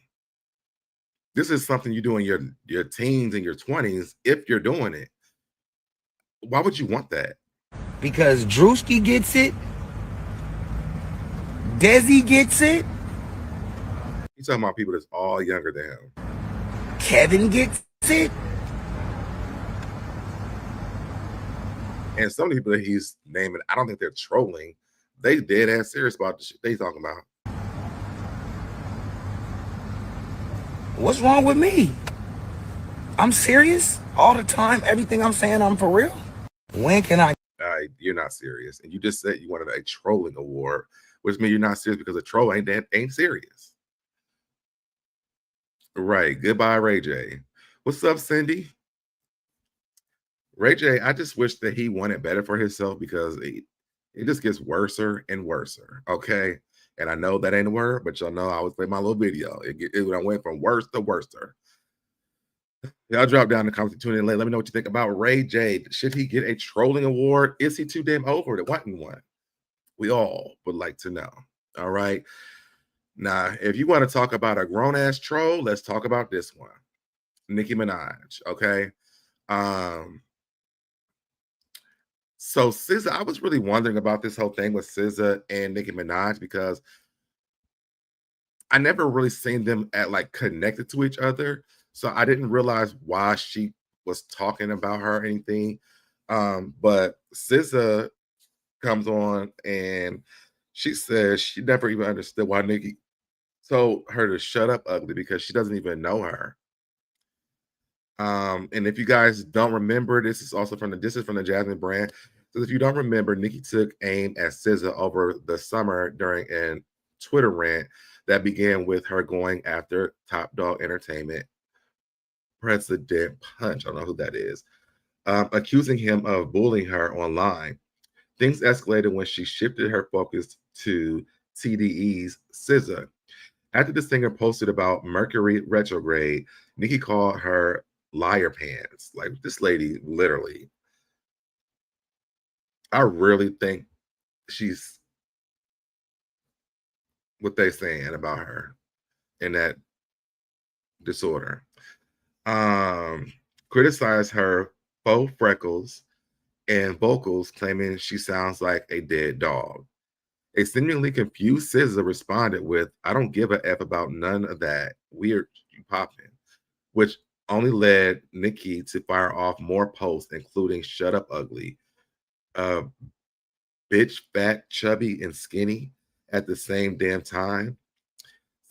This is something you do in your teens and your 20s if you're doing it. Why would you want that? Because Drewski gets it. Desi gets it. He's talking about people that's all younger than him. Kevin gets it. And some of the people that he's naming, I don't think they're trolling. They dead ass serious about the shit they talking about. What's wrong with me? I'm serious all the time. Everything I'm saying, I'm for real. When can I? You're not serious. And you just said you wanted a trolling award, which means you're not serious because a troll ain't serious. Right. Goodbye, Ray J. What's up, Cindy? Ray J, I just wish that he wanted better for himself because it just gets worser and worser. Okay. And I know that ain't a word, but y'all know I always play my little video. It went from worse to worser. Y'all drop down in the comments, tune in late. Let me know what you think about Ray J. Should he get a trolling award? Is he too damn over to wanting one? We all would like to know. All right. Now, if you want to talk about a grown-ass troll, let's talk about this one. Nicki Minaj. Okay. So SZA, I was really wondering about this whole thing with SZA and Nicki Minaj because I never really seen them at like connected to each other. So I didn't realize why she was talking about her or anything. But SZA comes on and she says she never even understood why Nicki told her to shut up ugly because she doesn't even know her. And if you guys don't remember, this is from the Jasmine brand. So if you don't remember, Nicki took aim at SZA over the summer during a Twitter rant that began with her going after Top Dog Entertainment President Punch, I don't know who that is, accusing him of bullying her online. Things escalated when she shifted her focus to TDE's SZA. After the singer posted about Mercury retrograde, Nicki called her liar pants. Like, this lady, literally. I really think she's what they saying about her in that disorder. Criticized her faux freckles and vocals, claiming she sounds like a dead dog. A seemingly confused SZA responded with, "I don't give a F about none of that. Weird, you popping," which only led Nicki to fire off more posts, including "Shut up, ugly," "Bitch, fat, chubby, and skinny" at the same damn time.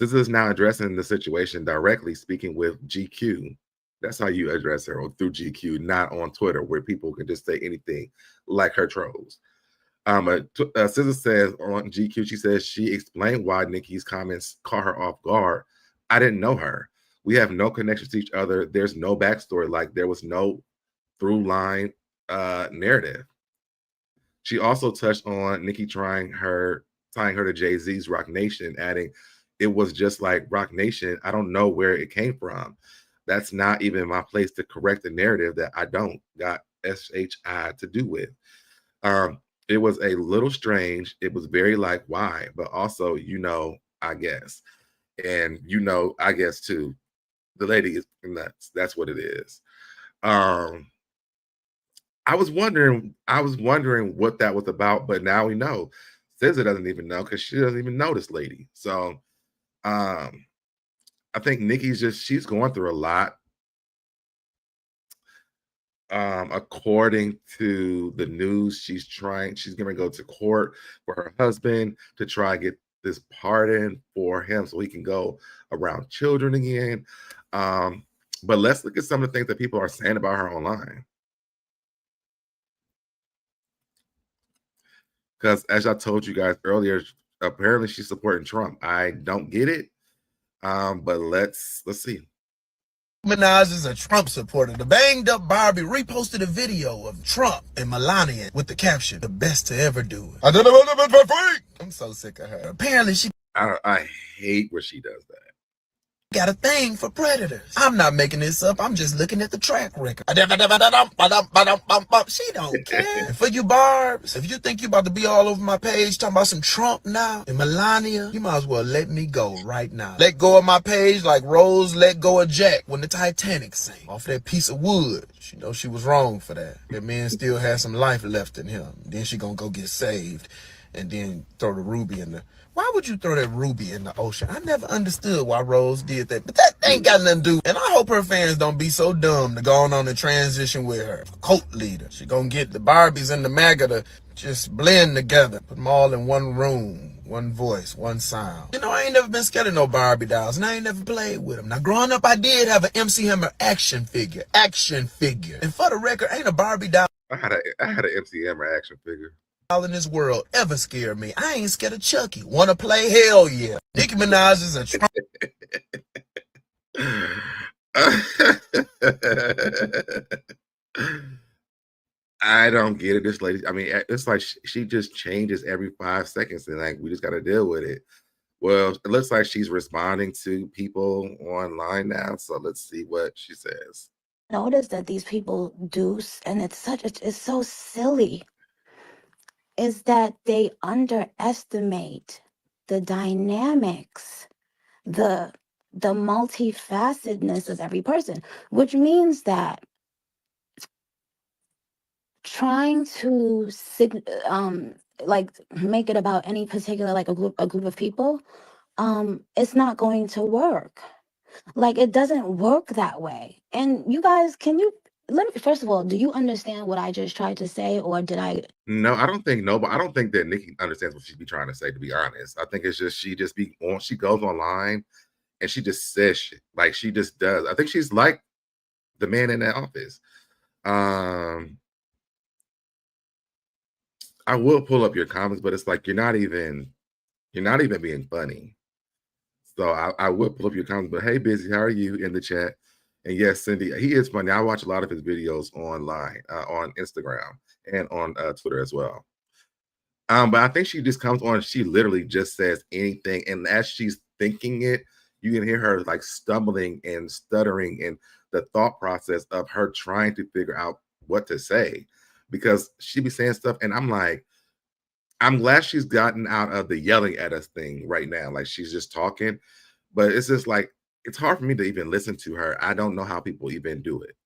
SZA is now addressing the situation directly, speaking with GQ. That's how you address her, through GQ, not on Twitter, where people can just say anything like her trolls. SZA says on GQ, she says she explained why Nicki's comments caught her off guard. "I didn't know her. We have no connection to each other. There's no backstory. Like, there was no through line narrative." She also touched on Nicki tying her to Jay-Z's Rock Nation, adding, "It was just like Rock Nation. I don't know where it came from. That's not even my place to correct the narrative that I don't got SHI to do with." It was a little strange. It was very like, why? But also, I guess. And I guess too. The lady is nuts. That's what it is. I was wondering what that was about, but now we know. SZA doesn't even know because she doesn't even know this lady. So I think Nicki's she's going through a lot. According to the news, she's going to go to court for her husband to try and get this pardon for him so he can go around children again. But let's look at some of the things that people are saying about her online. Because as I told you guys earlier, apparently she's supporting Trump. I don't get it. But let's see. Minaj is a Trump supporter. The banged up Barbie reposted a video of Trump and Melania with the caption, "The best to ever do it." I did it for free. I'm so sick of her. Apparently she I hate where she does that. Got a thing for predators. I'm not making this up. I'm just looking at the track record. She don't care. And for you Barbs, if you think you about to be all over my page talking about some Trump now and Melania, you might as well let me go right now. Let go of my page like Rose let go of Jack when the Titanic sank off that piece of wood. She knows she was wrong for that. That man still has some life left in him. Then she gonna go get saved and then throw the ruby in the... Why would you throw that ruby in the ocean? I never understood why Rose did that, but that ain't got nothing to do. And I hope her fans don't be so dumb to go on and transition with her. Cult leader. She gonna get the Barbies and the MAGA to just blend together. Put them all in one room, one voice, one sound. I ain't never been scared of no Barbie dolls, and I ain't never played with them. Now, growing up, I did have an MC Hammer action figure. And for the record, ain't a Barbie doll. I had an MC Hammer action figure in this world ever scared me. I ain't scared of Chucky. Wanna play? Hell yeah. Nicki Minaj is a Trump. I don't get it. This lady, I mean, it's like she just changes every 5 seconds, and like we just got to deal with it. Well, it looks like she's responding to people online now, so let's see what she says. Notice that these people do, and it's so silly, is that they underestimate the dynamics, the multifacetedness of every person, which means that trying to like make it about any particular, like a group of people, it's not going to work. Like, it doesn't work that way. And you guys, let me, first of all, do you understand what I just tried to say, or did I? No, I don't think no, but I don't think that Nikki understands what she'd be trying to say, to be honest. I think it's just she goes online and she just says shit. Like, she just does. I think she's like the man in that office. I will pull up your comments, but it's like you're not even being funny. So I will pull up your comments, but hey, Busy, how are you in the chat? And yes, Cindy, he is funny. I watch a lot of his videos online, on Instagram and on Twitter as well. But I think she just comes on, she literally just says anything. And as she's thinking it, you can hear her like stumbling and stuttering and the thought process of her trying to figure out what to say, because she be saying stuff. And I'm like, I'm glad she's gotten out of the yelling at us thing right now. Like, she's just talking, but it's just like, it's hard for me to even listen to her. I don't know how people even do it.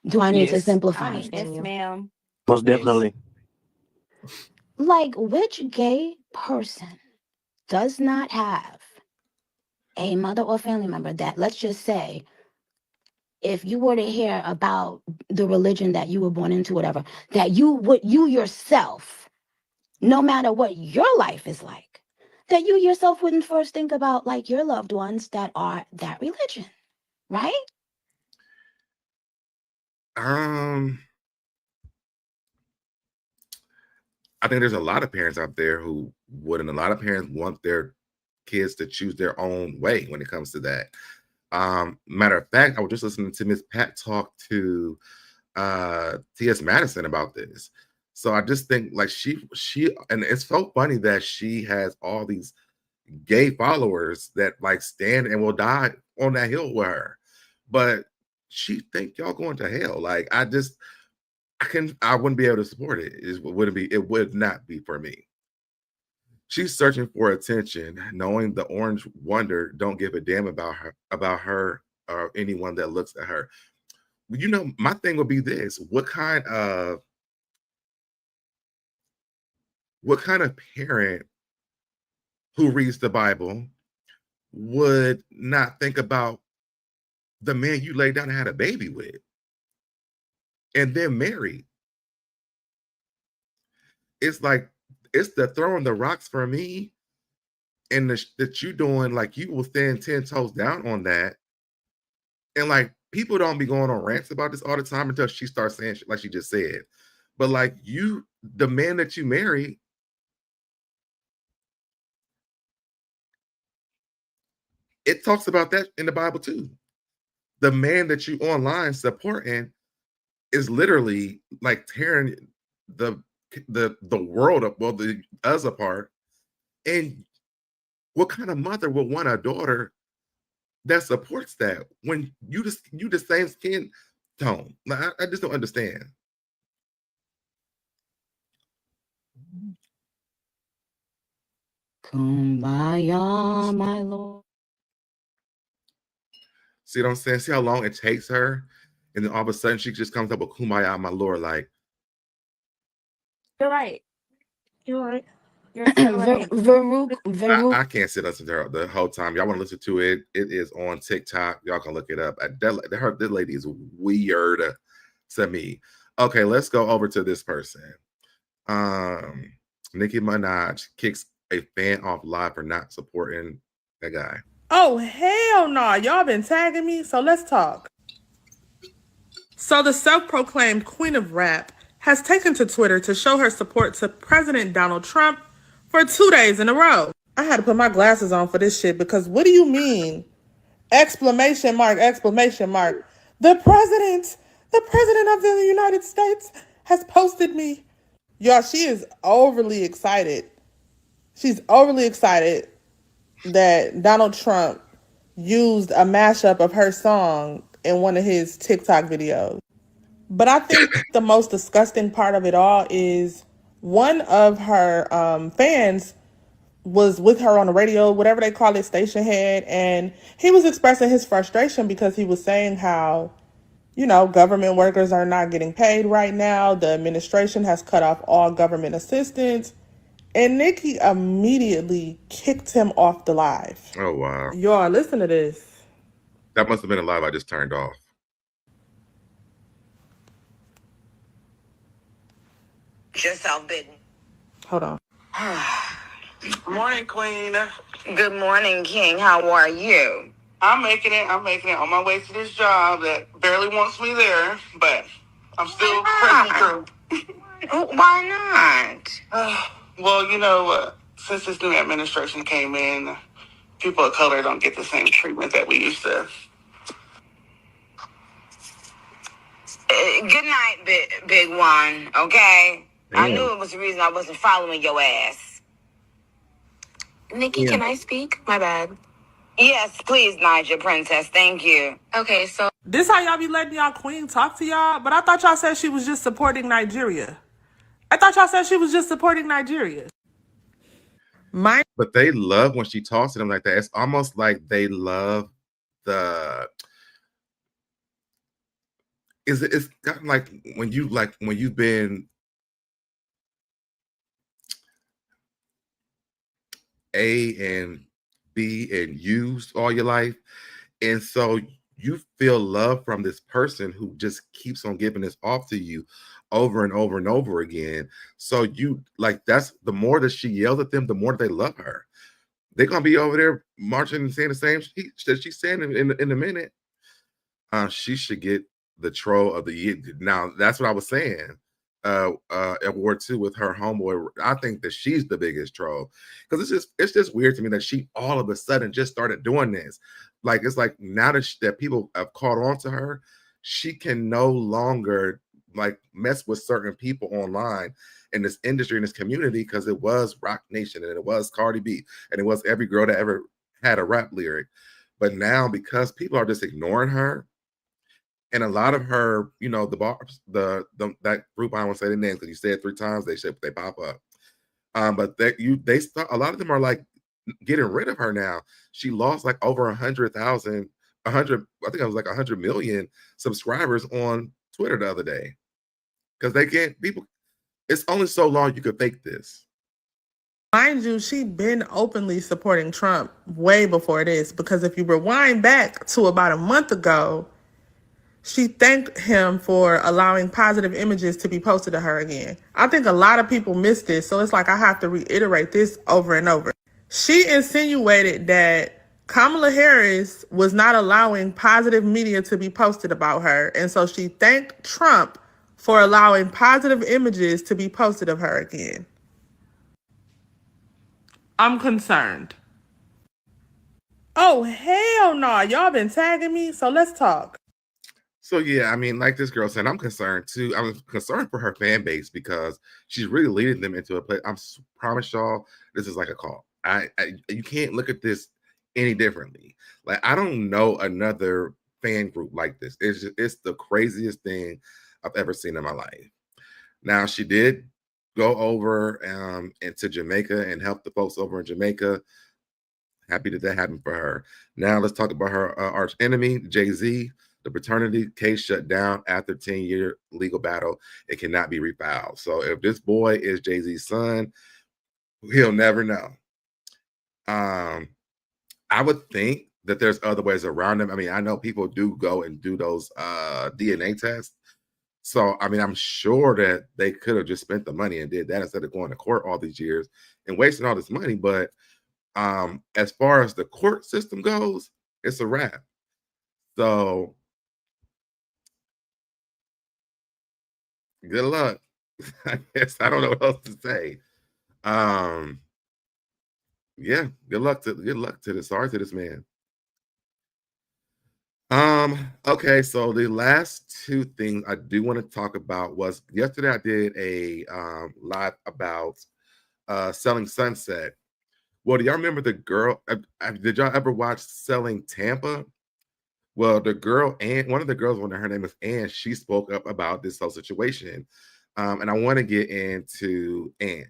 Do I need to simplify? Yes, ma'am. Most definitely. Like, which gay person does not have a mother or family member that, let's just say, if you were to hear about the religion that you were born into, whatever, that you yourself, no matter what your life is like, that you yourself wouldn't first think about, like, your loved ones that are that religion, right? I think there's a lot of parents out there who would, and a lot of parents want their kids to choose their own way when it comes to that. Matter of fact, I was just listening to Miss Pat talk to T.S. Madison about this. So I just think, like, she, and it's so funny that she has all these gay followers that like stand and will die on that hill with her, but she think y'all going to hell. Like, I wouldn't be able to support it. It would not be for me. She's searching for attention, knowing the orange wonder don't give a damn about her or anyone that looks at her. You know, my thing would be this: what kind of parent who reads the Bible would not think about the man you laid down and had a baby with and then married? It's like, it's the throwing the rocks for me, and that you doing, like, you will stand 10 toes down on that. And like, people don't be going on rants about this all the time until she starts saying shit like she just said. But like, the man that you marry, it talks about that in the Bible too. The man that you online supporting is literally like tearing the world up, well, us apart. And what kind of mother would want a daughter that supports that when you the same skin tone? Like, I just don't understand. Kumbaya, my Lord. See what I'm saying? See how long it takes her? And then all of a sudden she just comes up with Kumbaya, my Lord. Like, You're right. You're right. You're so right. I can't sit listen to her the whole time. Y'all want to listen to it? It is on TikTok. Y'all can look it up. This lady is weird to me. Okay, let's go over to this person. Nicki Minaj kicks a fan off live for not supporting that guy. Oh, hell no. Y'all been tagging me, so let's talk. So the self-proclaimed queen of rap has taken to Twitter to show her support to President Donald Trump for 2 days in a row. I had to put my glasses on for this shit, because what do you mean Exclamation mark, exclamation mark. The president of the United States has posted me. Y'all, she is overly excited. She's overly excited that Donald Trump used a mashup of her song in one of his TikTok videos. But I think the most disgusting part of it all is one of her fans was with her on the radio, whatever they call it, station head, and he was expressing his frustration because he was saying how, you know, government workers are not getting paid right now. The administration has cut off all government assistance. And Nikki immediately kicked him off the live. Oh, wow. Y'all, listen to this. That must have been a live I just turned off. Yourself bitten. Hold on. Morning, Queen. Good morning, King. How are you? I'm making it. On my way to this job that barely wants me there, but I'm still pressing through. Why not? Well, you know, since this new administration came in, people of color don't get the same treatment that we used to. Good night, big one, okay? Damn. I knew it was the reason I wasn't following your ass. Nikki, can I speak? My bad. Yes, please, Niger Princess. Thank you. Okay, so This how y'all be letting y'all queen talk to y'all? But I thought y'all said she was just supporting Nigeria. But they love when she talks to them like that. It's almost like they love it's gotten like when you've been A and B and used all your life, and so you feel love from this person who just keeps on giving this off to you over and over and over again. So you like, that's the more that she yells at them, the more they love her. They're gonna be over there marching and saying the same that she's saying in a minute. She should get the troll of the year. Now that's what I was saying. At War 2 with her homeboy. I think that she's the biggest troll because it's just weird to me that she all of a sudden just started doing this. Like, it's like now that people have caught on to her, she can no longer like mess with certain people online in this industry, in this community, because it was Rock Nation and it was Cardi B and it was every girl that ever had a rap lyric. But now, because people are just ignoring her, and a lot of her, you know, the bars, that group, I don't want to say the names because you said it 3 times, they pop up. But they start, a lot of them are like getting rid of her now. She lost like over 100,000, I think it was like 100 million subscribers on Twitter the other day. Because they can't, people, it's only so long you could fake this. Mind you, she been openly supporting Trump way before this, because if you rewind back to about a month ago, she thanked him for allowing positive images to be posted to her again. I think a lot of people missed this, so it's like I have to reiterate this over and over. She insinuated that Kamala Harris was not allowing positive media to be posted about her, and so she thanked Trump for allowing positive images to be posted of her again. I'm concerned. Oh, hell no. Y'all been tagging me, so let's talk. So yeah, I mean, like this girl said, I'm concerned too. I'm concerned for her fan base because she's really leading them into a place. I promise y'all, this is like a call. You can't look at this any differently. Like, I don't know another fan group like this. It's the craziest thing I've ever seen in my life. Now, she did go over into Jamaica and help the folks over in Jamaica. Happy that happened for her. Now let's talk about her arch enemy, Jay-Z. The paternity case shut down after 10-year legal battle. It cannot be refiled. So if this boy is Jay-Z's son, he'll never know. I would think that there's other ways around him. I mean, I know people do go and do those DNA tests. So, I mean, I'm sure that they could have just spent the money and did that instead of going to court all these years and wasting all this money. But as far as the court system goes, it's a wrap. So good luck. I guess I don't know what else to say. Yeah, good luck to this. Sorry to this man. Okay, so the last two things I do want to talk about was yesterday I did a live about Selling Sunset. Well, do y'all remember the girl? Did y'all ever watch Selling Tampa? Well, the girl and one of the girls, her name is Ann, she spoke up about this whole situation. And I want to get into Ann.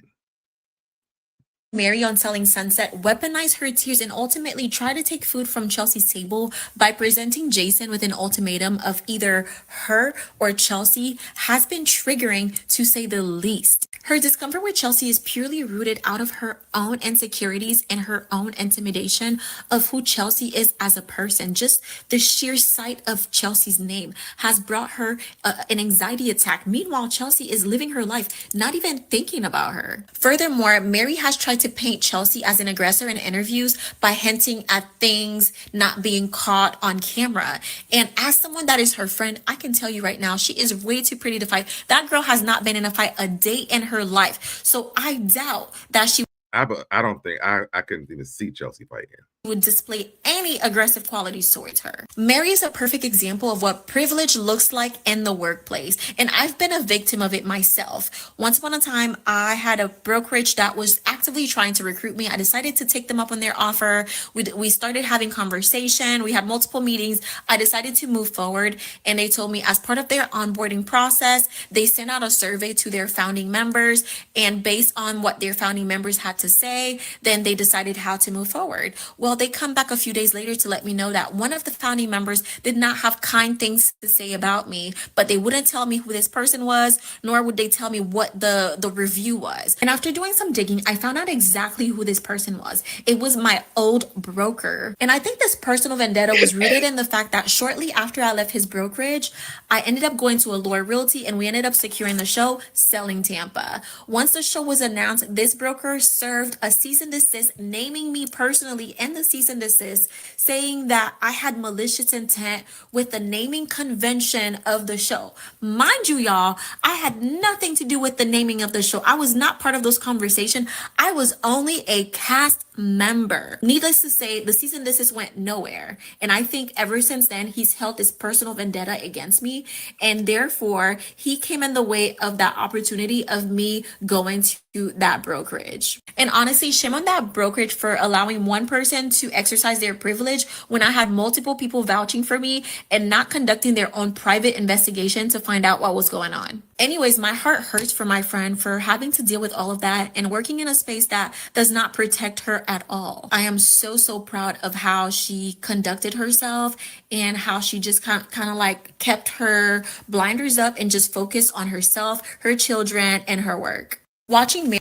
Mary on Selling Sunset weaponized her tears and ultimately tried to take food from Chelsea's table by presenting Jason with an ultimatum of either her or Chelsea has been triggering, to say the least. Her discomfort with Chelsea is purely rooted out of her own insecurities and her own intimidation of who Chelsea is as a person. Just the sheer sight of Chelsea's name has brought her an anxiety attack. Meanwhile, Chelsea is living her life, not even thinking about her. Furthermore, Mary has tried to paint Chelsea as an aggressor in interviews by hinting at things not being caught on camera. And as someone that is her friend, I can tell you right now, she is way too pretty to fight. That girl has not been in a fight a day in her life. So I doubt that she I don't think I couldn't even see Chelsea fighting. Would display any aggressive qualities towards her. Mary is a perfect example of what privilege looks like in the workplace, and I've been a victim of it myself. Once upon a time, I had a brokerage that was actively trying to recruit me. I decided to take them up on their offer. We started having conversation. We had multiple meetings. I decided to move forward, and they told me as part of their onboarding process, they sent out a survey to their founding members, and based on what their founding members had to say, then they decided how to move forward. Well, they come back a few days later to let me know that one of the founding members did not have kind things to say about me, but they wouldn't tell me who this person was, nor would they tell me what the review was. And after doing some digging, I found out exactly who this person was. It was my old broker. And I think this personal vendetta was rooted in the fact that shortly after I left his brokerage, I ended up going to Allure Realty and we ended up securing the show Selling Tampa. Once the show was announced, this broker served a cease and desist, naming me personally in the cease and desist, saying that I had malicious intent with the naming convention of the show. Mind you, y'all, I had nothing to do with the naming of the show. I was not part of those conversations. I was only a cast member. Needless to say, the cease and desist went nowhere. And I think ever since then, he's held this personal vendetta against me. And therefore, he came in the way of that opportunity of me going to that brokerage. And honestly, shame on that brokerage for allowing one person to exercise their privilege when I had multiple people vouching for me and not conducting their own private investigation to find out what was going on. Anyways, my heart hurts for my friend for having to deal with all of that and working in a space that does not protect her at all. I am so proud of how she conducted herself and how she just kind of like kept her blinders up and just focused on herself, her children, and her work. Watching Mary.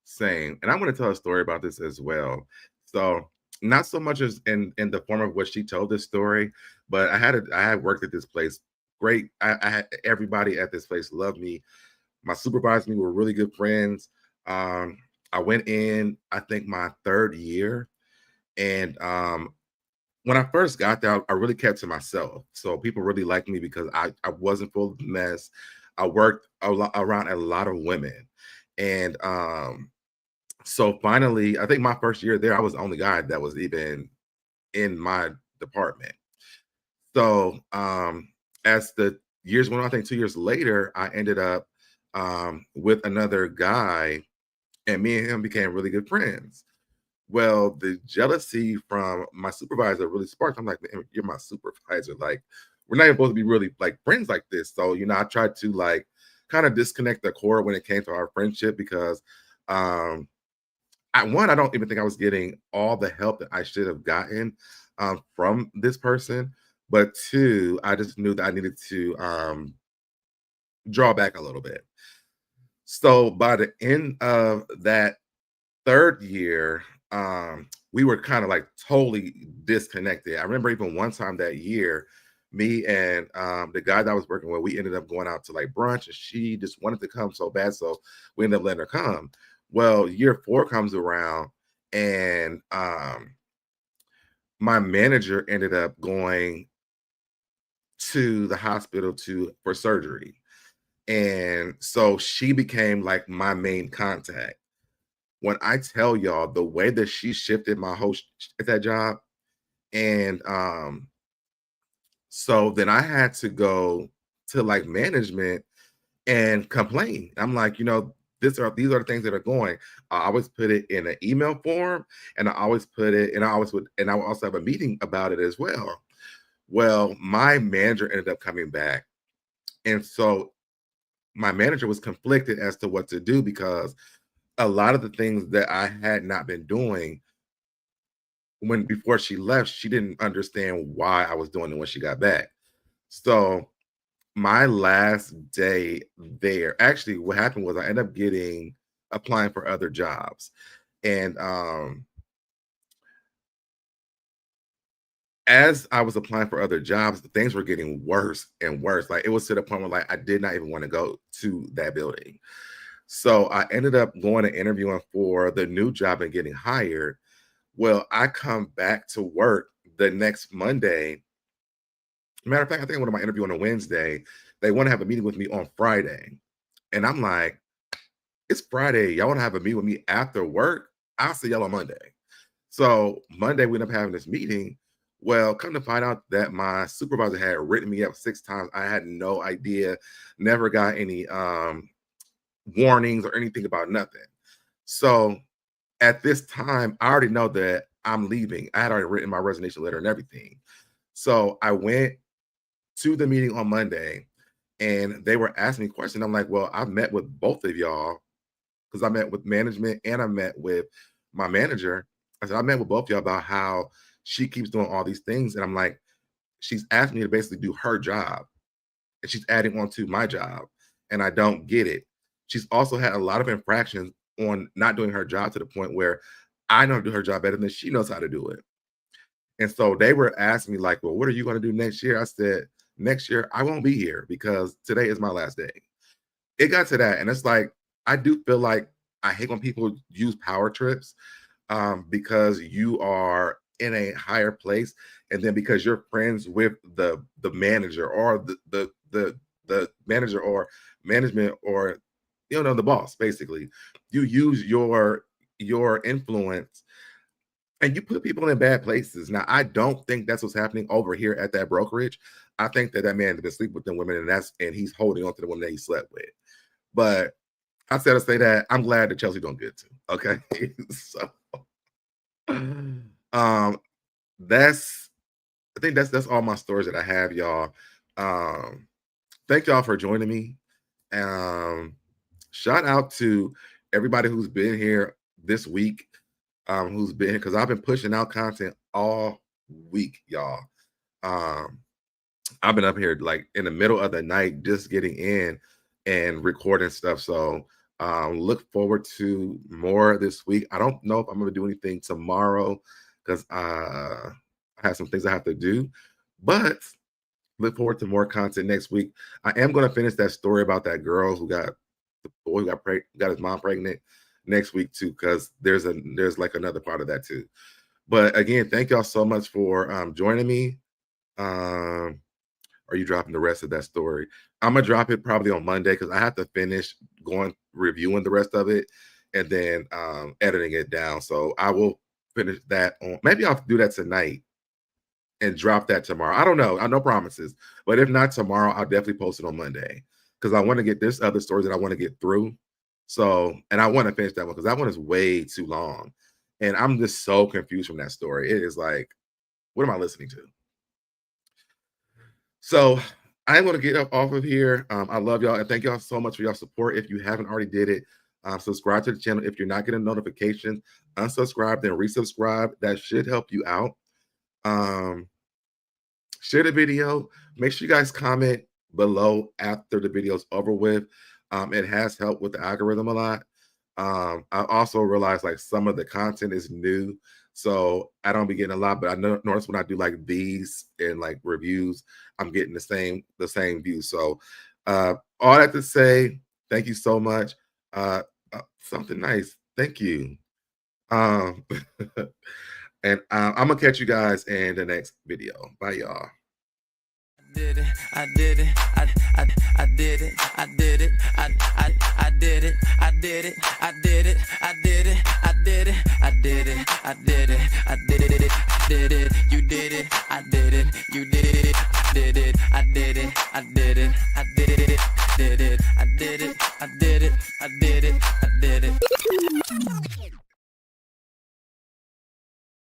Same. And I'm going to tell a story about this as well. So not so much as in the form of what she told this story, but I had worked at this place. Great. I had everybody at this place loved me. My supervisor and me were really good friends. I went in, I think my third year. And when I first got there, I really kept to myself. So people really liked me because I wasn't full of mess. I worked around a lot of women. And so finally, I think my first year there, I was the only guy that was even in my department. So as the years went on, I think 2 years later, I ended up with another guy, and me and him became really good friends. Well, the jealousy from my supervisor really sparked. I'm like, man, you're my supervisor. Like, we're not even supposed to be really like friends like this. So, I tried to like kind of disconnect the cord when it came to our friendship because I don't even think I was getting all the help that I should have gotten from this person. But two, I just knew that I needed to draw back a little bit. So by the end of that third year, we were kind of like totally disconnected. I remember even one time that year, me and the guy that I was working with, we ended up going out to like brunch, and she just wanted to come so bad, so we ended up letting her come. Well, year 4 comes around, and my manager ended up going to the hospital for surgery, and so she became like my main contact. When I tell y'all the way that she shifted my whole at that job, and So then I had to go to like management and complain. I'm like, these are the things that are going. I always put it in an email form, and I always put it, and I would also have a meeting about it as well. Well, my manager ended up coming back, and so my manager was conflicted as to what to do, because a lot of the things that I had not been doing before she left, she didn't understand why I was doing it when she got back. So my last day there, actually what happened was I ended up applying for other jobs. And as I was applying for other jobs, things were getting worse and worse. Like, it was to the point where like I did not even want to go to that building. So I ended up going and interviewing for the new job and getting hired. Well, I come back to work the next Monday. Matter of fact, I think I went to my interview on a Wednesday. They want to have a meeting with me on Friday. And I'm like, it's Friday. Y'all want to have a meeting with me after work? I'll see y'all on Monday. So Monday, we ended up having this meeting. Well, come to find out that my supervisor had written me up 6 times. I had no idea, never got any warnings or anything about nothing. So at this time, I already know that I'm leaving. I had already written my resignation letter and everything. So I went to the meeting on Monday, and they were asking me questions. I'm like, well, I've met with both of y'all, because I met with management and I met with my manager. I said, I met with both of y'all about how she keeps doing all these things. And I'm like, she's asking me to basically do her job, and she's adding on to my job, and I don't get it. She's also had a lot of infractions on not doing her job, to the point where I know how to do her job better than she knows how to do it. And so they were asking me like, well, what are you going to do next year? I said, next year, I won't be here, because today is my last day. It got to that. And it's like, I do feel like I hate when people use power trips, because you are in a higher place, and then because you're friends with the manager, or the manager or management, or the boss, basically, you use your influence and you put people in bad places. Now, I don't think that's what's happening over here at that brokerage. I think that man has been sleeping with them women, and he's holding on to the woman that he slept with. But I said to say that I'm glad that Chelsea doing good too. Okay. So I think that's all my stories that I have, y'all. Thank y'all for joining me. Shout out to everybody who's been here this week, who's been here, because I've been pushing out content all week, y'all. I've been up here like in the middle of the night just getting in and recording stuff. So look forward to more this week. I don't know if I'm going to do anything tomorrow, because I have some things I have to do, but look forward to more content next week. I am going to finish that story about that girl who got the boy who got his mom pregnant next week too, because there's like another part of that too. But again, thank y'all so much for joining me. Are you dropping the rest of that story? I'm gonna drop it probably on Monday, because I have to finish reviewing the rest of it, and then editing it down. So I will finish that on, maybe I'll do that tonight and drop that tomorrow. I don't know. I no promises, but if not tomorrow, I'll definitely post it on Monday, because I want to get this other stories that I want to get through. So, and I want to finish that one, because that one is way too long, and I'm just so confused from that story. It is like, what am I listening to? So I'm going to get up off of here. I love y'all, and thank y'all so much for y'all support. If you haven't already did it, subscribe to the channel. If you're not getting notifications, unsubscribe, then resubscribe. That should help you out. Share the video. Make sure you guys comment below after the video's over with. It has helped with the algorithm a lot. I also realized like some of the content is new, so I don't be getting a lot, but I notice when I do like these and like reviews, I'm getting the same views. So all that to say, thank you so much. Something nice. Thank you. And I'm gonna catch you guys in the next video. Bye, y'all. I did it, I did it, I did it, I did it, I did it, I did it, I did it, I did it, I did it, I did it, I did it, I did it, I did it.